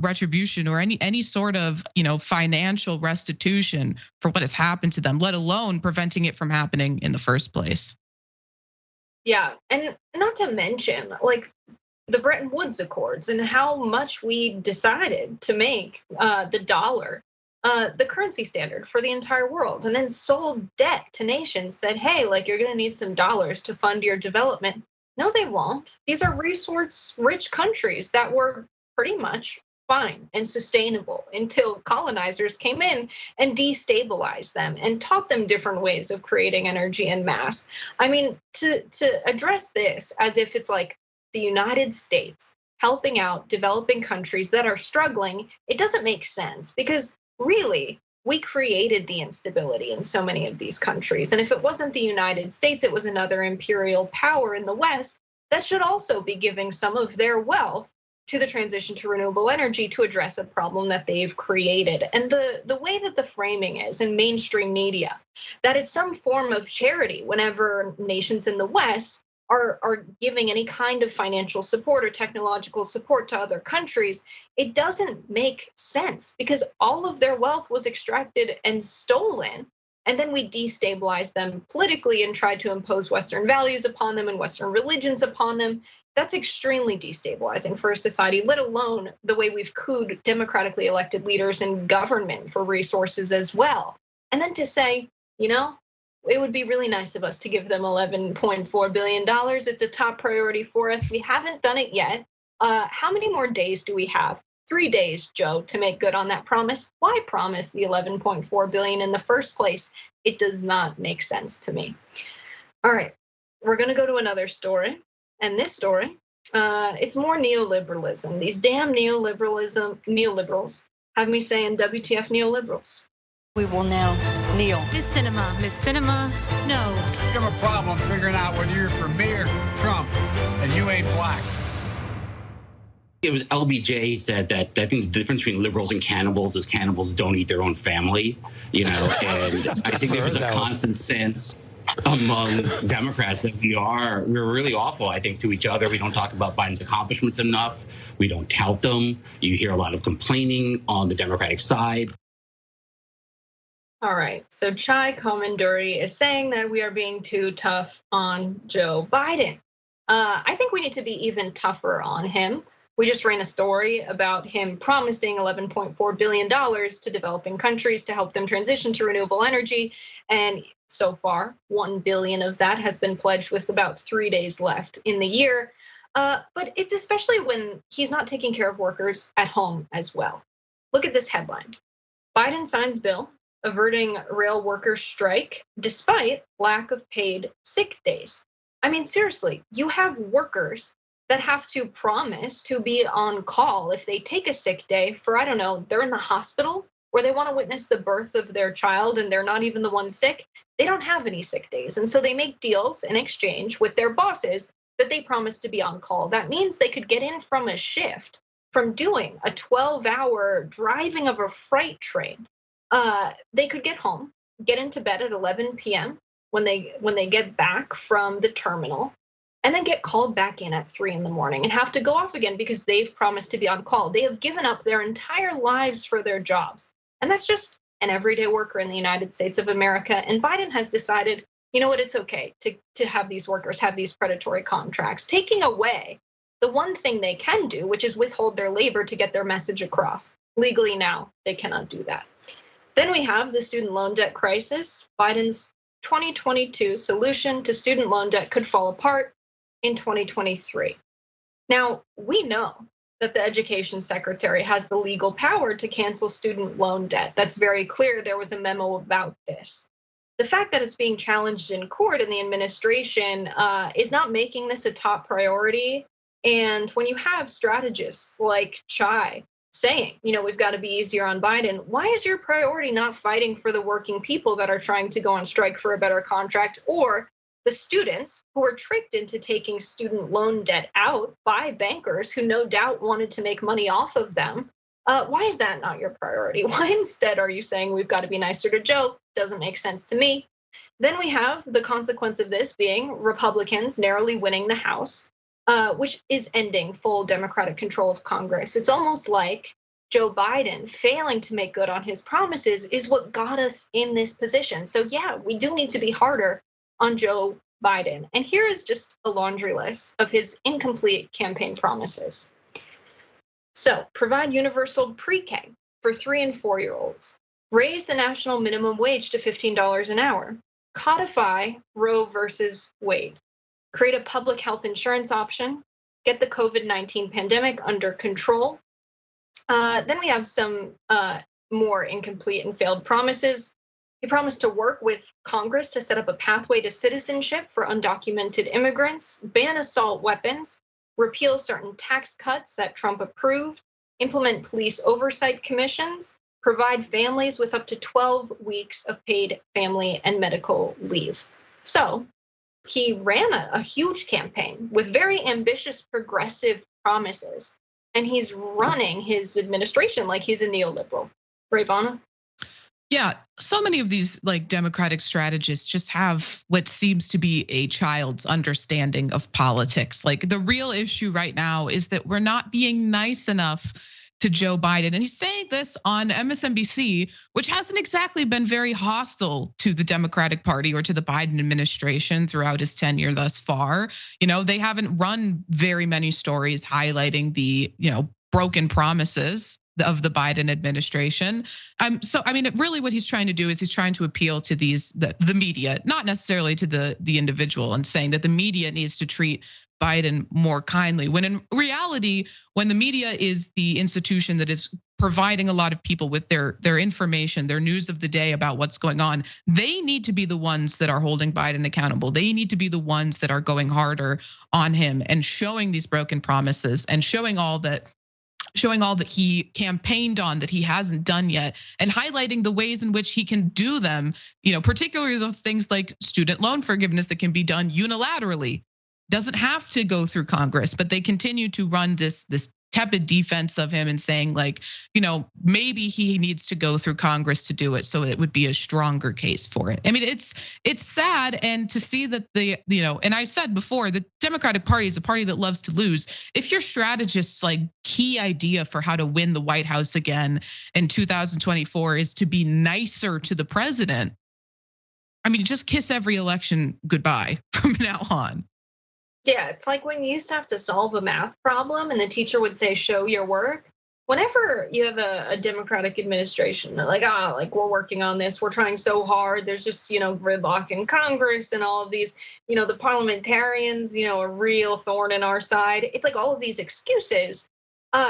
retribution or any sort of, financial restitution for what has happened to them, let alone preventing it from happening in the first place. Yeah, and not to mention, like, the Bretton Woods Accords and how much we decided to make the dollar the currency standard for the entire world, and then sold debt to nations, said, hey, like, you're gonna need some dollars to fund your development. No, they won't. These are resource-rich countries that were pretty much fine and sustainable until colonizers came in and destabilized them and taught them different ways of creating energy en masse. I mean, to address this as if it's like the United States helping out developing countries that are struggling, it doesn't make sense, because really, we created the instability in so many of these countries. And if it wasn't the United States, it was another imperial power in the West that should also be giving some of their wealth to the transition to renewable energy to address a problem that they've created. And the way that the framing is in mainstream media, that it's some form of charity whenever nations in the West are giving any kind of financial support or technological support to other countries, it doesn't make sense, because all of their wealth was extracted and stolen. And then we destabilized them politically and tried to impose Western values upon them and Western religions upon them. That's extremely destabilizing for a society, let alone the way we've couped democratically elected leaders in government for resources as well. And then to say, you know, it would be really nice of us to give them $11.4 billion. It's a top priority for us. We haven't done it yet. How many more days do we have? 3 days, Joe, to make good on that promise. Why promise the 11.4 billion in the first place? It does not make sense to me. All right, we're gonna go to another story. And this story, it's more neoliberalism. These damn neoliberals have me saying WTF neoliberals. We will now kneel. Miss Cinema, no. You have a problem figuring out whether you're for me or Trump, and you ain't black. It was LBJ said that I think the difference between liberals and cannibals is cannibals don't eat their own family, you know, and I think there's a constant sense among Democrats that we're really awful, I think, to each other. We don't talk about Biden's accomplishments enough. We don't tout them. You hear a lot of complaining on the Democratic side. All right, so Chai Komanduri is saying that we are being too tough on Joe Biden. I think we need to be even tougher on him. We just ran a story about him promising $11.4 billion to developing countries to help them transition to renewable energy. And so far, 1 billion of that has been pledged with about 3 days left in the year. But it's especially when he's not taking care of workers at home as well. Look at this headline. Biden signs bill averting rail workers' strike despite lack of paid sick days. I mean, seriously, you have workers that have to promise to be on call if they take a sick day for, I don't know, they're in the hospital where they want to witness the birth of their child and they're not even the one sick. They don't have any sick days. And so they make deals in exchange with their bosses that they promise to be on call. That means they could get in from a shift, from doing a 12-hour driving of a freight train. They could get home, get into bed at 11 p.m. when they get back from the terminal, and then get called back in at 3 in the morning and have to go off again because they've promised to be on call. They have given up their entire lives for their jobs. And that's just an everyday worker in the United States of America. And Biden has decided, you know what, it's okay to have these workers have these predatory contracts, taking away the one thing they can do, which is withhold their labor to get their message across. Legally now, they cannot do that. Then we have the student loan debt crisis. Biden's 2022 solution to student loan debt could fall apart in 2023. Now, we know that the education secretary has the legal power to cancel student loan debt. That's very clear. There was a memo about this. The fact that it's being challenged in court in the administration is not making this a top priority. And when you have strategists like Chai saying, you know, we've got to be easier on Biden, why is your priority not fighting for the working people that are trying to go on strike for a better contract, or the students who were tricked into taking student loan debt out by bankers who no doubt wanted to make money off of them? Why is that not your priority? Why instead are you saying we've got to be nicer to Joe? Doesn't make sense to me. Then we have the consequence of this being Republicans narrowly winning the House, which is ending full Democratic control of Congress. It's almost like Joe Biden failing to make good on his promises is what got us in this position. So yeah, we do need to be harder on Joe Biden. And here is just a laundry list of his incomplete campaign promises. So, provide universal pre-K for 3 and 4-year-olds. Raise the national minimum wage to $15 an hour. Codify Roe versus Wade. Create a public health insurance option. Get the COVID-19 pandemic under control. Then we have some more incomplete and failed promises. He promised to work with Congress to set up a pathway to citizenship for undocumented immigrants, ban assault weapons, repeal certain tax cuts that Trump approved, implement police oversight commissions, provide families with up to 12 weeks of paid family and medical leave. So he ran a huge campaign with very ambitious progressive promises, and he's running his administration like he's a neoliberal. Rayyvana? Yeah, so many of these like Democratic strategists just have what seems to be a child's understanding of politics. Like the real issue right now is that we're not being nice enough to Joe Biden. And he's saying this on MSNBC, which hasn't exactly been very hostile to the Democratic Party or to the Biden administration throughout his tenure thus far. They haven't run very many stories highlighting the, broken promises of the Biden administration. So, I mean, really what he's trying to do is he's trying to appeal to the media, not necessarily to the individual, and saying that the media needs to treat Biden more kindly. When in reality, when the media is the institution that is providing a lot of people with their information, their news of the day about what's going on, they need to be the ones that are holding Biden accountable. They need to be the ones that are going harder on him and showing these broken promises and showing all that he campaigned on that he hasn't done yet, and highlighting the ways in which he can do them, particularly those things like student loan forgiveness that can be done unilaterally. Doesn't have to go through Congress, but they continue to run this tepid defense of him and saying like, maybe he needs to go through Congress to do it, so it would be a stronger case for it. I mean, it's sad, and to see that and I said before, the Democratic Party is a party that loves to lose. If your strategist's like key idea for how to win the White House again in 2024 is to be nicer to the president, I mean, just kiss every election goodbye from now on. Yeah, it's like when you used to have to solve a math problem and the teacher would say, show your work. Whenever you have a Democratic administration, they're like, we're working on this, we're trying so hard. There's just, gridlock in Congress and all of these, the parliamentarians, a real thorn in our side. It's like all of these excuses.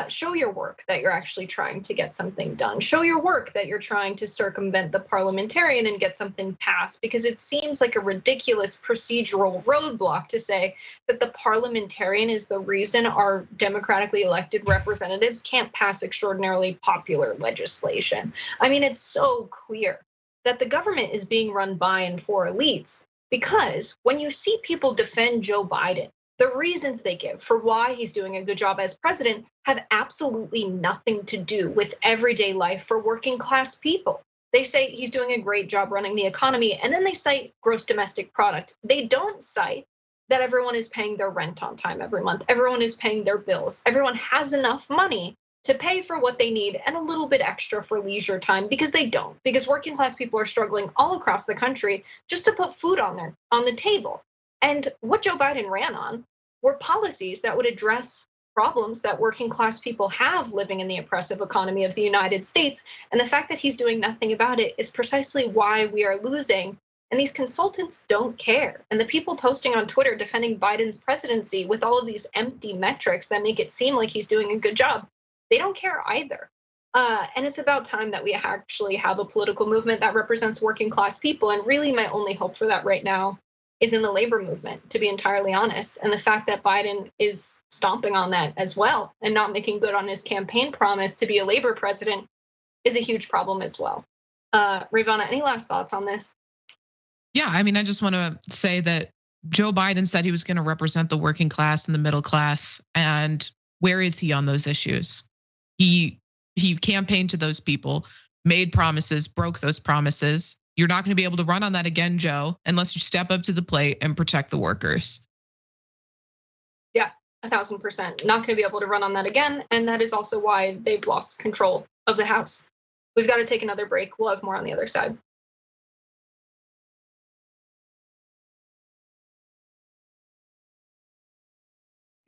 Show your work that you're actually trying to get something done. Show your work that you're trying to circumvent the parliamentarian and get something passed, because it seems like a ridiculous procedural roadblock to say that the parliamentarian is the reason our democratically elected representatives can't pass extraordinarily popular legislation. I mean, it's so clear that the government is being run by and for elites, because when you see people defend Joe Biden, the reasons they give for why he's doing a good job as president have absolutely nothing to do with everyday life for working class people. They say he's doing a great job running the economy, and then they cite gross domestic product. They don't cite that everyone is paying their rent on time every month. Everyone is paying their bills. Everyone has enough money to pay for what they need and a little bit extra for leisure time, because they don't. Because working class people are struggling all across the country just to put food on the table. And what Joe Biden ran on were policies that would address problems that working class people have living in the oppressive economy of the United States. And the fact that he's doing nothing about it is precisely why we are losing. And these consultants don't care. And the people posting on Twitter defending Biden's presidency with all of these empty metrics that make it seem like he's doing a good job, they don't care either. And it's about time that we actually have a political movement that represents working class people. And really my only hope for that right now is in the labor movement, to be entirely honest. And the fact that Biden is stomping on that as well and not making good on his campaign promise to be a labor president is a huge problem as well. Rayyvana, any last thoughts on this? Yeah, I mean, I just want to say that Joe Biden said he was going to represent the working class and the middle class. And where is he on those issues? He campaigned to those people, made promises, broke those promises. You're not going to be able to run on that again, Joe, unless you step up to the plate and protect the workers. Yeah, 1,000%. Not going to be able to run on that again. And that is also why they've lost control of the House. We've got to take another break. We'll have more on the other side.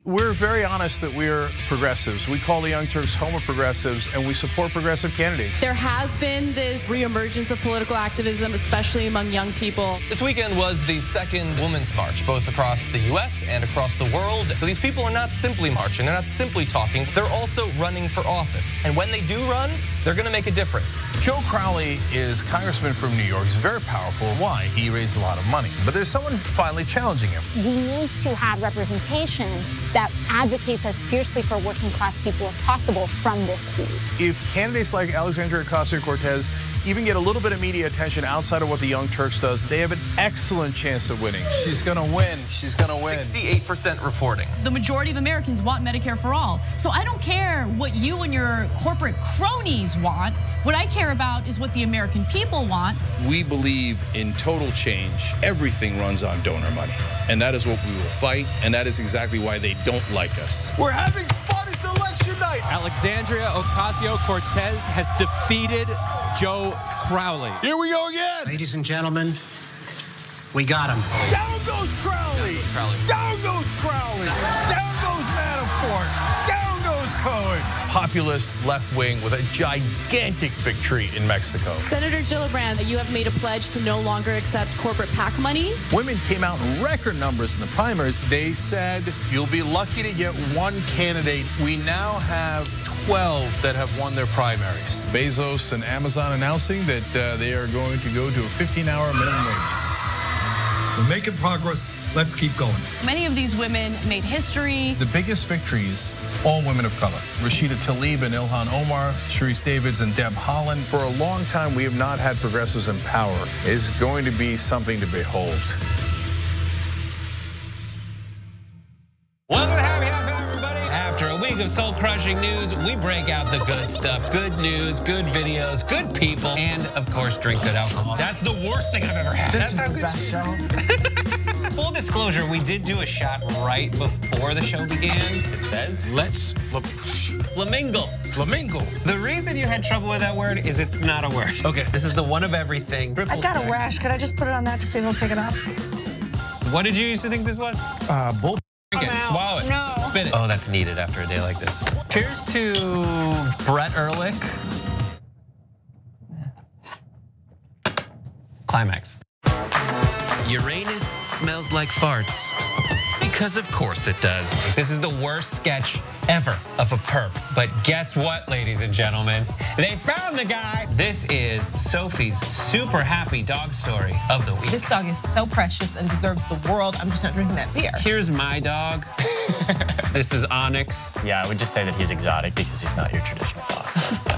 We're very honest that we're progressives. We call the Young Turks homo progressives, and we support progressive candidates. There has been this reemergence of political activism, especially among young people. This weekend was the second Women's March, both across the US and across the world. So these people are not simply marching, they're not simply talking, they're also running for office. And when they do run, they're gonna make a difference. Joe Crowley is congressman from New York. He's very powerful. Why? He raised a lot of money. But there's someone finally challenging him. We need to have representation that advocates as fiercely for working class people as possible from this seat. If candidates like Alexandria Ocasio-Cortez even get a little bit of media attention outside of what the Young Turks does, they have an excellent chance of winning. She's gonna win. She's gonna win. 68% reporting. The majority of Americans want Medicare for all. So I don't care what you and your corporate cronies want. What I care about is what the American people want. We believe in total change. Everything runs on donor money. And that is what we will fight. And that is exactly why they don't like us. We're having fun. It's election night. Alexandria Ocasio-Cortez has defeated Joe Crowley. Here we go again. Ladies and gentlemen, we got him. Down goes Crowley. Down goes Crowley. Down goes Manafort. Down goes Cohen. Populist left wing with a gigantic victory in Mexico. Senator Gillibrand, you have made a pledge to no longer accept corporate PAC money. Women came out in record numbers in the primaries. They said, you'll be lucky to get one candidate. We now have 12 that have won their primaries. Bezos and Amazon announcing that they are going to go to a 15-hour minimum wage. We're making progress. Let's keep going. Many of these women made history. The biggest victories, all women of color. Rashida Tlaib and Ilhan Omar, Sharice Davids and Deb Haaland. For a long time, we have not had progressives in power. It's going to be something to behold. Welcome to Happy Hour, everybody. After a week of soul-crushing news, we break out the good stuff. Good news, good videos, good people, and of course, drink good alcohol. That's the worst thing I've ever had. This is the best show. Full disclosure, we did do a shot right before the show began. It says, Let's flamingo. Flamingo. The reason you had trouble with that word is it's not a word. Okay. This is the one of everything. I've got a rash. Could I just put it on that to see if it'll take it off? What did you used to think this was? Bull. Drink it, swallow it, No. spit it. Oh, that's needed after a day like this. Cheers to Brett Ehrlich. Climax. Uranus smells like farts. Because of course it does. This is the worst sketch ever of a perp. But guess what, ladies and gentlemen? They found the guy. This is Sophie's super happy dog story of the week. This dog is so precious and deserves the world. I'm just not drinking that beer. Here's my dog. This is Onyx. Yeah, I would just say that he's exotic because he's not your traditional dog.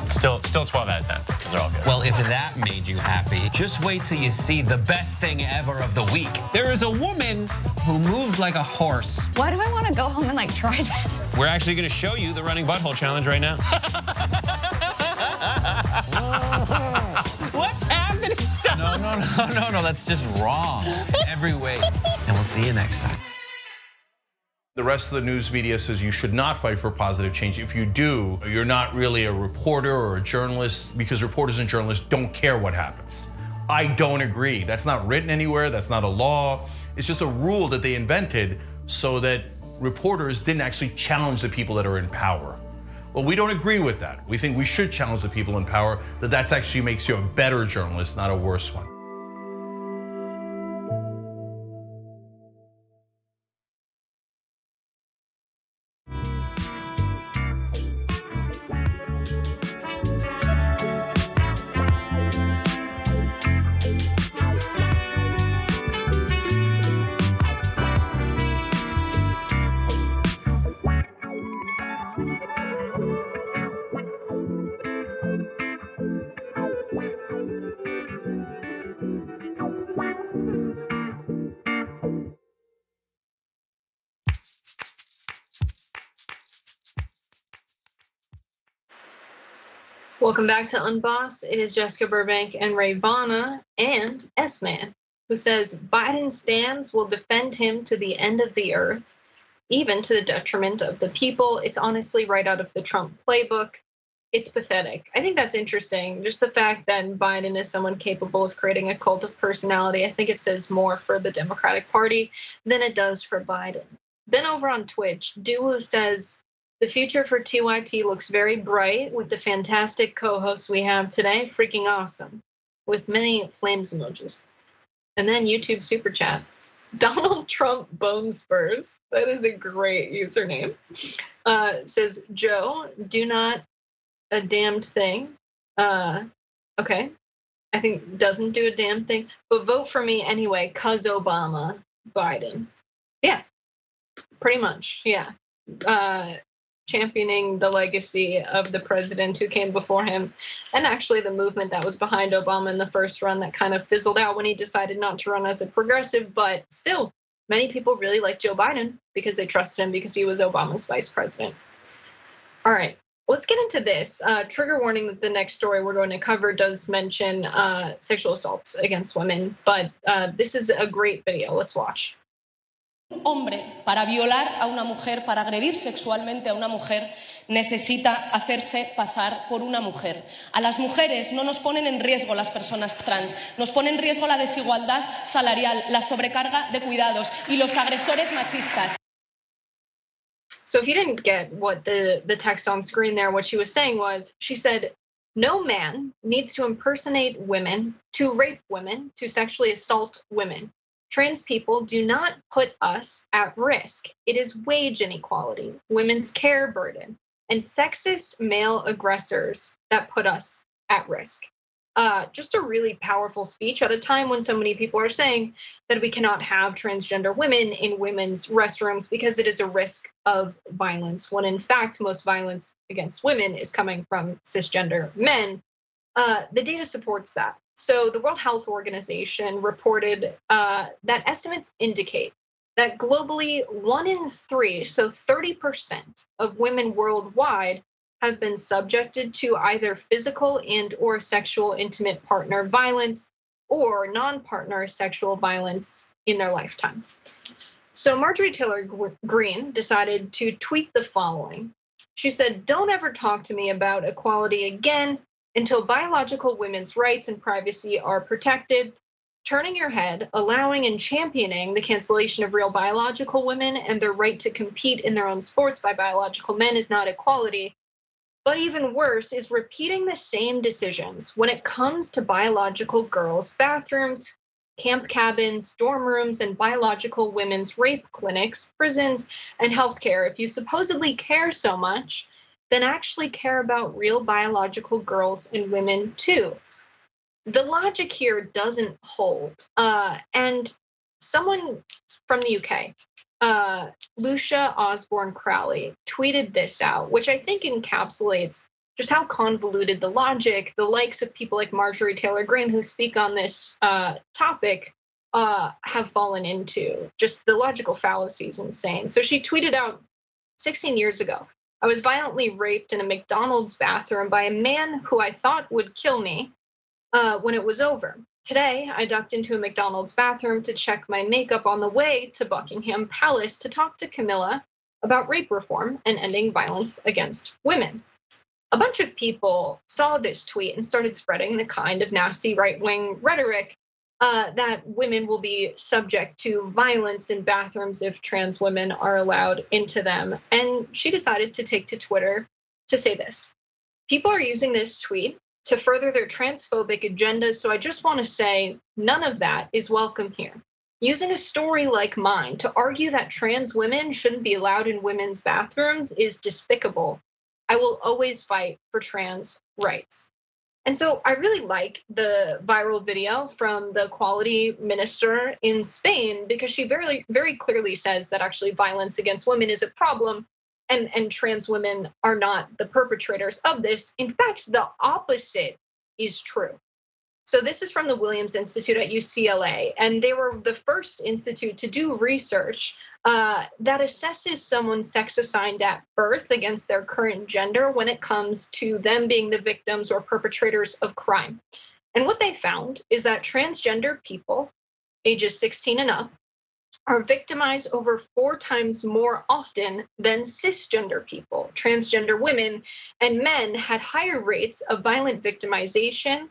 Still 12 out of 10 because they're all good. Well, if that made you happy, just wait till you see the best thing ever of the week. There is a woman who moves like a horse. Why do I want to go home and like try this? We're actually going to show you the running butthole challenge right now. What's happening? No, that's just wrong every way. And we'll see you next time. The rest of the news media says you should not fight for positive change. If you do, you're not really a reporter or a journalist because reporters and journalists don't care what happens. I don't agree. That's not written anywhere. That's not a law. It's just a rule that they invented so that reporters didn't actually challenge the people that are in power. Well, we don't agree with that. We think we should challenge the people in power, that actually makes you a better journalist, not a worse one. Welcome back to Unbossed. It is Jessica Burbank and Rayyvana and S-Man, who says Biden's stance will defend him to the end of the earth, even to the detriment of the people. It's honestly right out of the Trump playbook. It's pathetic. I think that's interesting. Just the fact that Biden is someone capable of creating a cult of personality. I think it says more for the Democratic Party than it does for Biden. Then over on Twitch, Duo says, the future for TYT looks very bright with the fantastic co-hosts we have today. Freaking awesome. With many flames emojis. And then YouTube super chat. Donald Trump Bone Spurs. That is a great username. Says, Joe, do not a damned thing. Okay. I think doesn't do a damn thing. But vote for me anyway, cause Obama, Biden. Yeah. Pretty much. Yeah. Championing the legacy of the president who came before him, and actually the movement that was behind Obama in the first run that kind of fizzled out when he decided not to run as a progressive. But still, many people really like Joe Biden because they trusted him because he was Obama's vice president. All right, let's get into this. Trigger warning that the next story we're going to cover does mention sexual assault against women, but this is a great video. Let's watch. Hombre, para violar a una mujer, para agredir sexualmente a una mujer, necesita hacerse pasar por una mujer. A las mujeres no nos ponen en riesgo las personas trans, nos pone en riesgo la desigualdad salarial, la sobrecarga de cuidados y los agresores machistas. So if you didn't get what the text on screen there, what she was saying was, she said, no man needs to impersonate women, to rape women, to sexually assault women. Trans people do not put us at risk. It is wage inequality, women's care burden, and sexist male aggressors that put us at risk. Just a really powerful speech at a time when so many people are saying that we cannot have transgender women in women's restrooms because it is a risk of violence, when in fact most violence against women is coming from cisgender men. The data supports that. So the World Health Organization reported that estimates indicate that globally 1 in 3, so 30% of women worldwide have been subjected to either physical and or sexual intimate partner violence or non-partner sexual violence in their lifetime. So Marjorie Taylor Greene decided to tweet the following. She said, don't ever talk to me about equality again until biological women's rights and privacy are protected. Turning your head, allowing and championing the cancellation of real biological women and their right to compete in their own sports by biological men is not equality. But even worse is repeating the same decisions when it comes to biological girls' bathrooms, camp cabins, dorm rooms, and biological women's rape clinics, prisons, and healthcare. If you supposedly care so much, then actually care about real biological girls and women too. The logic here doesn't hold. And someone from the UK, Lucia Osborne Crowley, tweeted this out, which I think encapsulates just how convoluted the logic, the likes of people like Marjorie Taylor Greene who speak on this topic have fallen into. Just the logical fallacy is insane. So she tweeted out 16 years ago, I was violently raped in a McDonald's bathroom by a man who I thought would kill me when it was over. Today, I ducked into a McDonald's bathroom to check my makeup on the way to Buckingham Palace to talk to Camilla about rape reform and ending violence against women. A bunch of people saw this tweet and started spreading the kind of nasty right-wing rhetoric that women will be subject to violence in bathrooms if trans women are allowed into them. And she decided to take to Twitter to say this. People are using this tweet to further their transphobic agendas, so I just want to say none of that is welcome here. Using a story like mine to argue that trans women shouldn't be allowed in women's bathrooms is despicable. I will always fight for trans rights. And so I really like the viral video from the equality minister in Spain because she very, very clearly says that actually violence against women is a problem and trans women are not the perpetrators of this. In fact, the opposite is true. So this is from the Williams Institute at UCLA, and they were the first institute to do research that assesses someone's sex assigned at birth against their current gender when it comes to them being the victims or perpetrators of crime. And what they found is that transgender people, ages 16 and up, are victimized over 4 times more often than cisgender people. Transgender women and men had higher rates of violent victimization,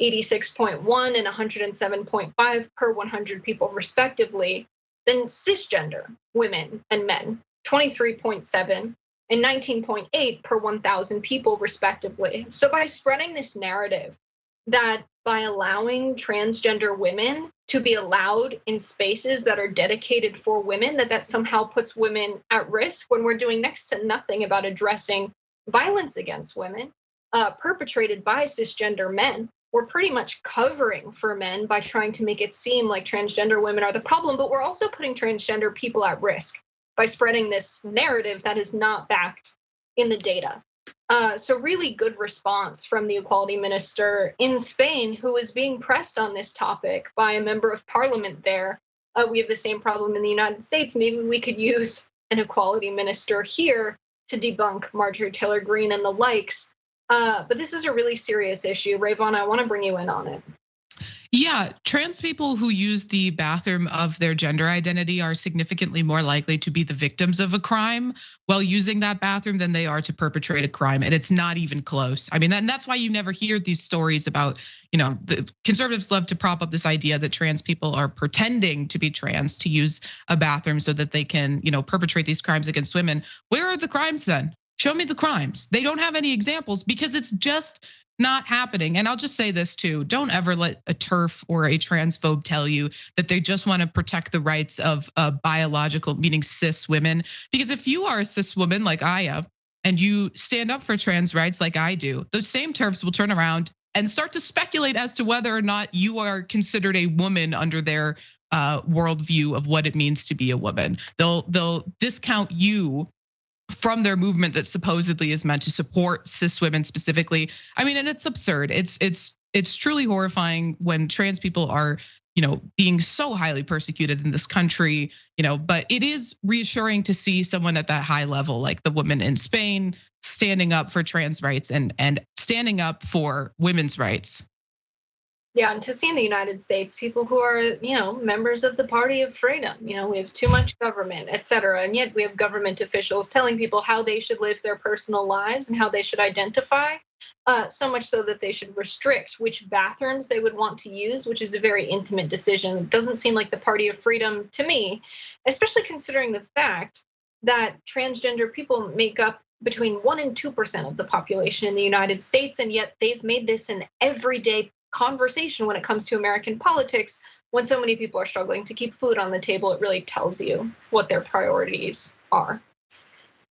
86.1 and 107.5 per 100 people respectively, than cisgender women and men, 23.7 and 19.8 per 1,000 people respectively. So by spreading this narrative that by allowing transgender women to be allowed in spaces that are dedicated for women, that somehow puts women at risk when we're doing next to nothing about addressing violence against women perpetrated by cisgender men. We're pretty much covering for men by trying to make it seem like transgender women are the problem, but we're also putting transgender people at risk by spreading this narrative that is not backed in the data. So really good response from the equality minister in Spain, who is being pressed on this topic by a member of parliament there. We have the same problem in the United States. Maybe we could use an equality minister here to debunk Marjorie Taylor Greene and the likes. But this is a really serious issue. Rayyvana, I want to bring you in on it. Yeah, trans people who use the bathroom of their gender identity are significantly more likely to be the victims of a crime while using that bathroom than they are to perpetrate a crime. And it's not even close. I mean, and that's why you never hear these stories about, the conservatives love to prop up this idea that trans people are pretending to be trans to use a bathroom so that they can, perpetrate these crimes against women. Where are the crimes then? Show me the crimes. They don't have any examples because it's just not happening. And I'll just say this too, don't ever let a TERF or a transphobe tell you that they just want to protect the rights of biological, meaning cis women. Because if you are a cis woman like I am, and you stand up for trans rights like I do, those same TERFs will turn around and start to speculate as to whether or not you are considered a woman under their worldview of what it means to be a woman. They'll discount you from their movement that supposedly is meant to support cis women specifically. I mean, and it's absurd. It's truly horrifying when trans people are, being so highly persecuted in this country, but it is reassuring to see someone at that high level, like the woman in Spain, standing up for trans rights and standing up for women's rights. Yeah, and to see in the United States, people who are, members of the Party of Freedom, we have too much government, et cetera. And yet we have government officials telling people how they should live their personal lives and how they should identify, so much so that they should restrict which bathrooms they would want to use, which is a very intimate decision. It doesn't seem like the Party of Freedom to me, especially considering the fact that transgender people make up between 1% and 2% of the population in the United States. And yet they've made this an everyday conversation when it comes to American politics. When so many people are struggling to keep food on the table, it really tells you what their priorities are.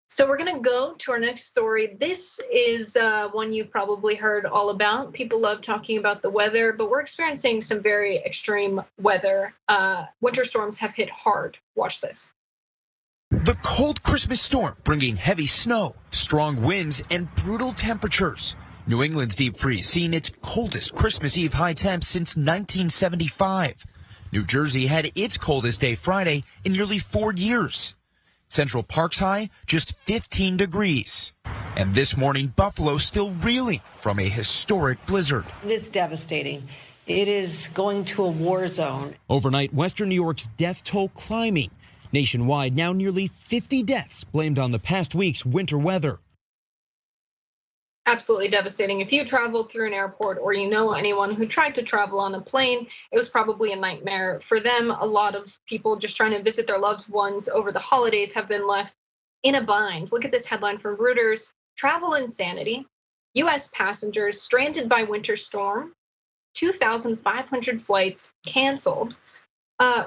So we're gonna go to our next story. This is one you've probably heard all about. People love talking about the weather, but we're experiencing some very extreme weather. Winter storms have hit hard. Watch this. The cold Christmas storm bringing heavy snow, strong winds, and brutal temperatures. New England's deep freeze seeing its coldest Christmas Eve high temps since 1975. New Jersey had its coldest day Friday in nearly 4 years. Central Park's high just 15 degrees. And this morning, Buffalo still reeling from a historic blizzard. It is devastating. It is going to a war zone. Overnight, Western New York's death toll climbing. Nationwide, now nearly 50 deaths blamed on the past week's winter weather. Absolutely devastating. If you traveled through an airport or you know anyone who tried to travel on a plane, it was probably a nightmare for them. A lot of people just trying to visit their loved ones over the holidays have been left in a bind. Look at this headline from Reuters: Travel insanity. US passengers stranded by winter storm. 2,500 flights canceled.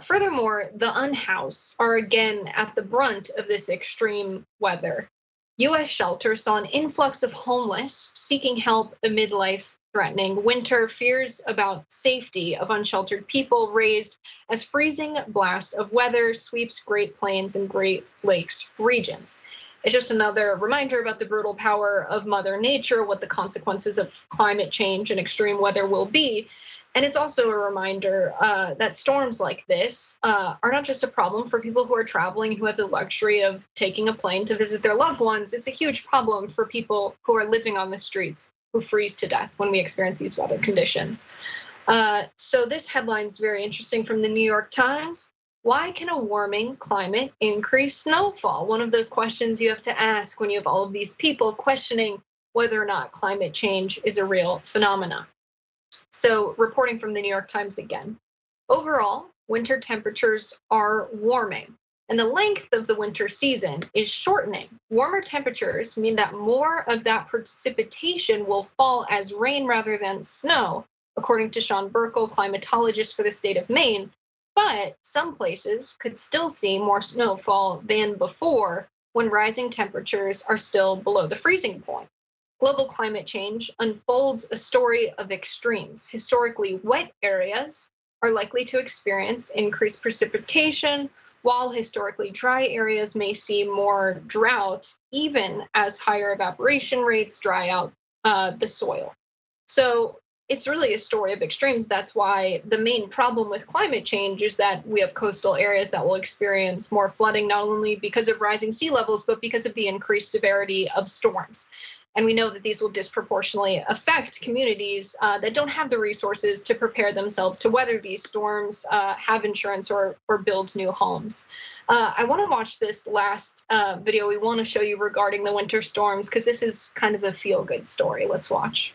Furthermore, the unhoused are again at the brunt of this extreme weather. US shelters saw an influx of homeless seeking help amid life-threatening winter. Fears about safety of unsheltered people raised as freezing blast of weather sweeps Great Plains and Great Lakes regions. It's just another reminder about the brutal power of Mother Nature, what the consequences of climate change and extreme weather will be. And it's also a reminder that storms like this are not just a problem for people who are traveling, who have the luxury of taking a plane to visit their loved ones. It's a huge problem for people who are living on the streets, who freeze to death when we experience these weather conditions. So this headline is very interesting from the New York Times. Why can a warming climate increase snowfall? One of those questions you have to ask when you have all of these people questioning whether or not climate change is a real phenomenon. So reporting from the New York Times again. Overall, winter temperatures are warming, and the length of the winter season is shortening. Warmer temperatures mean that more of that precipitation will fall as rain rather than snow, according to Sean Burkle, climatologist for the state of Maine. But some places could still see more snowfall than before when rising temperatures are still below the freezing point. Global climate change unfolds a story of extremes. Historically wet areas are likely to experience increased precipitation, while historically dry areas may see more drought, even as higher evaporation rates dry out the soil. So it's really a story of extremes. That's why the main problem with climate change is that we have coastal areas that will experience more flooding, not only because of rising sea levels, but because of the increased severity of storms. And we know that these will disproportionately affect communities that don't have the resources to prepare themselves to weather these storms, have insurance, or build new homes. I want to watch this last video we want to show you regarding the winter storms, because this is kind of a feel-good story. Let's watch.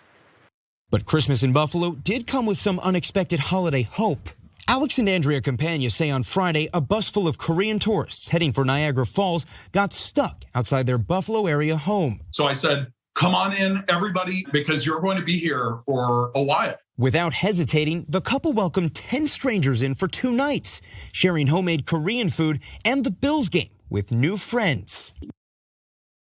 But Christmas in Buffalo did come with some unexpected holiday hope. Alex and Andrea Campagna say on Friday a bus full of Korean tourists heading for Niagara Falls got stuck outside their Buffalo area home. So I said, come on in, everybody, because you're going to be here for a while. Without hesitating, the couple welcomed 10 strangers in for 2 nights, sharing homemade Korean food and the Bills game with new friends.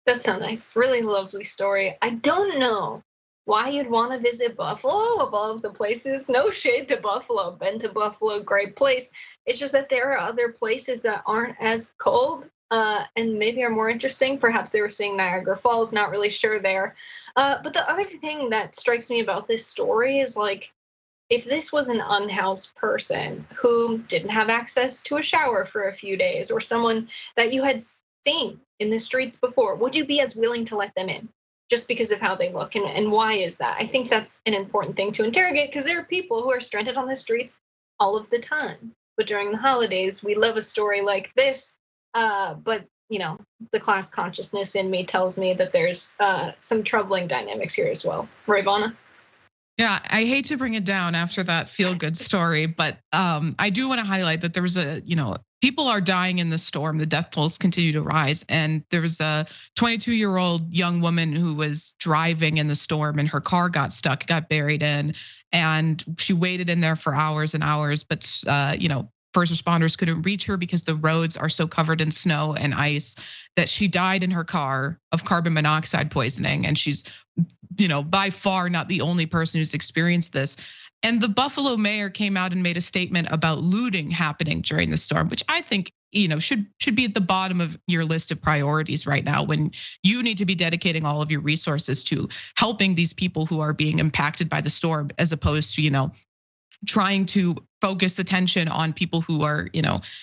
That's so nice. Really lovely story. I don't know why you'd want to visit Buffalo of all of the places. No shade to Buffalo. Been to Buffalo, great place. It's just that there are other places that aren't as cold and maybe are more interesting. Perhaps they were seeing Niagara Falls, not really sure there. But the other thing that strikes me about this story is, like, if this was an unhoused person who didn't have access to a shower for a few days, or someone that you had seen in the streets before, would you be as willing to let them in just because of how they look? And why is that? I think that's an important thing to interrogate, because there are people who are stranded on the streets all of the time. But during the holidays, we love a story like this. But the class consciousness in me tells me that there's some troubling dynamics here as well. Rayyvana? Yeah, I hate to bring it down after that feel-good story, but I do want to highlight that there was people are dying in the storm. The death tolls continue to rise. And there was a 22-year-old young woman who was driving in the storm, and her car got stuck, got buried in, and she waited in there for hours and hours. But, first responders couldn't reach her because the roads are so covered in snow and ice that she died in her car of carbon monoxide poisoning. And she's, by far not the only person who's experienced this. And the Buffalo mayor came out and made a statement about looting happening during the storm, which I think, should be at the bottom of your list of priorities right now, when you need to be dedicating all of your resources to helping these people who are being impacted by the storm, as opposed to, trying to focus attention on people who are,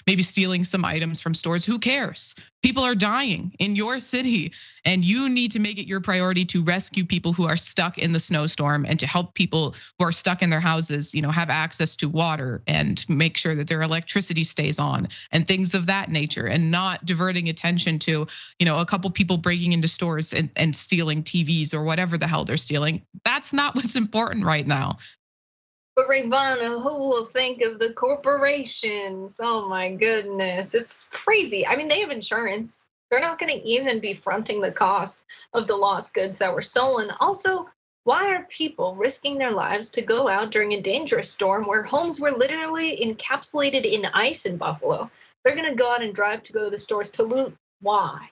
maybe stealing some items from stores. Who cares? People are dying in your city, and you need to make it your priority to rescue people who are stuck in the snowstorm, and to help people who are stuck in their houses, have access to water, and make sure that their electricity stays on, and things of that nature, and not diverting attention to, a couple people breaking into stores and stealing TVs or whatever the hell they're stealing. That's not what's important right now. But Rayyvana, who will think of the corporations? Oh my goodness, it's crazy. I mean, they have insurance. They're not going to even be fronting the cost of the lost goods that were stolen. Also, why are people risking their lives to go out during a dangerous storm where homes were literally encapsulated in ice in Buffalo? They're going to go out and drive to go to the stores to loot. Why?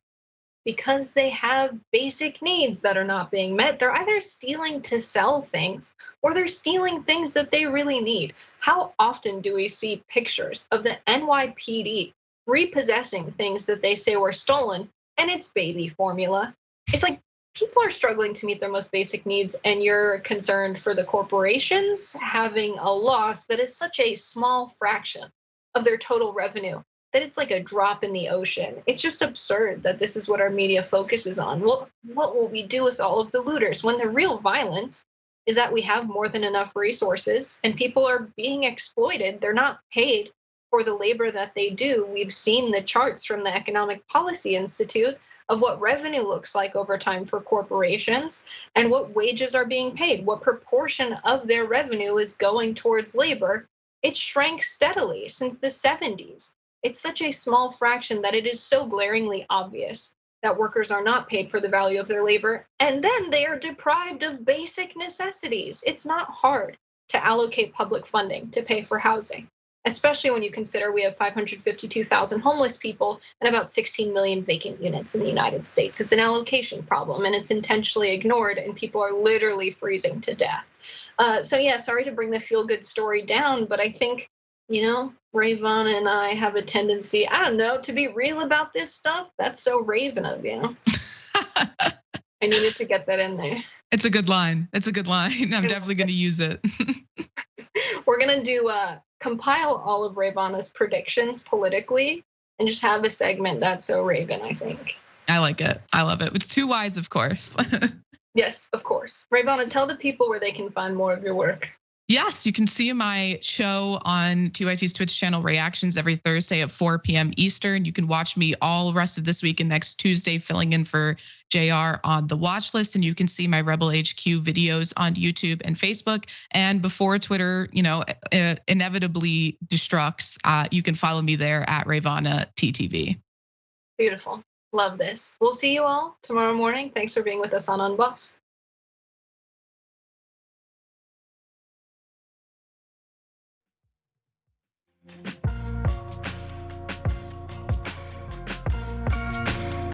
Because they have basic needs that are not being met. They're either stealing to sell things, or they're stealing things that they really need. How often do we see pictures of the NYPD repossessing things that they say were stolen, and it's baby formula? It's like people are struggling to meet their most basic needs, and you're concerned for the corporations having a loss that is such a small fraction of their total revenue that it's like a drop in the ocean. It's just absurd that this is what our media focuses on. Well, what will we do with all of the looters when the real violence is that we have more than enough resources and people are being exploited? They're not paid for the labor that they do. We've seen the charts from the Economic Policy Institute of what revenue looks like over time for corporations and what wages are being paid, what proportion of their revenue is going towards labor. it shrank steadily since the 70s. It's such a small fraction that it is so glaringly obvious that workers are not paid for the value of their labor, and then they are deprived of basic necessities. It's not hard to allocate public funding to pay for housing, especially when you consider we have 552,000 homeless people and about 16 million vacant units in the United States. It's an allocation problem, and it's intentionally ignored, and people are literally freezing to death. So yeah, sorry to bring the feel-good story down, but I think, Rayyvana and I have a tendency, I don't know, to be real about this stuff. That's so Raven of you. I needed to get that in there. It's a good line. It's a good line. I'm definitely going to use it. We're going to do compile all of Rayyvana's predictions politically and just have a segment that's so Raven, I think. I like it. I love it. With two Y's, of course. Yes, of course. Rayyvana, tell the people where they can find more of your work. Yes, you can see my show on TYT's Twitch channel, Reactions, every Thursday at 4 p.m. Eastern. You can watch me all the rest of this week and next Tuesday filling in for JR on the watch list. And you can see my Rebel HQ videos on YouTube and Facebook. And before Twitter, inevitably destructs, you can follow me there at Rayyvana TTV. Beautiful. Love this. We'll see you all tomorrow morning. Thanks for being with us on Unbox.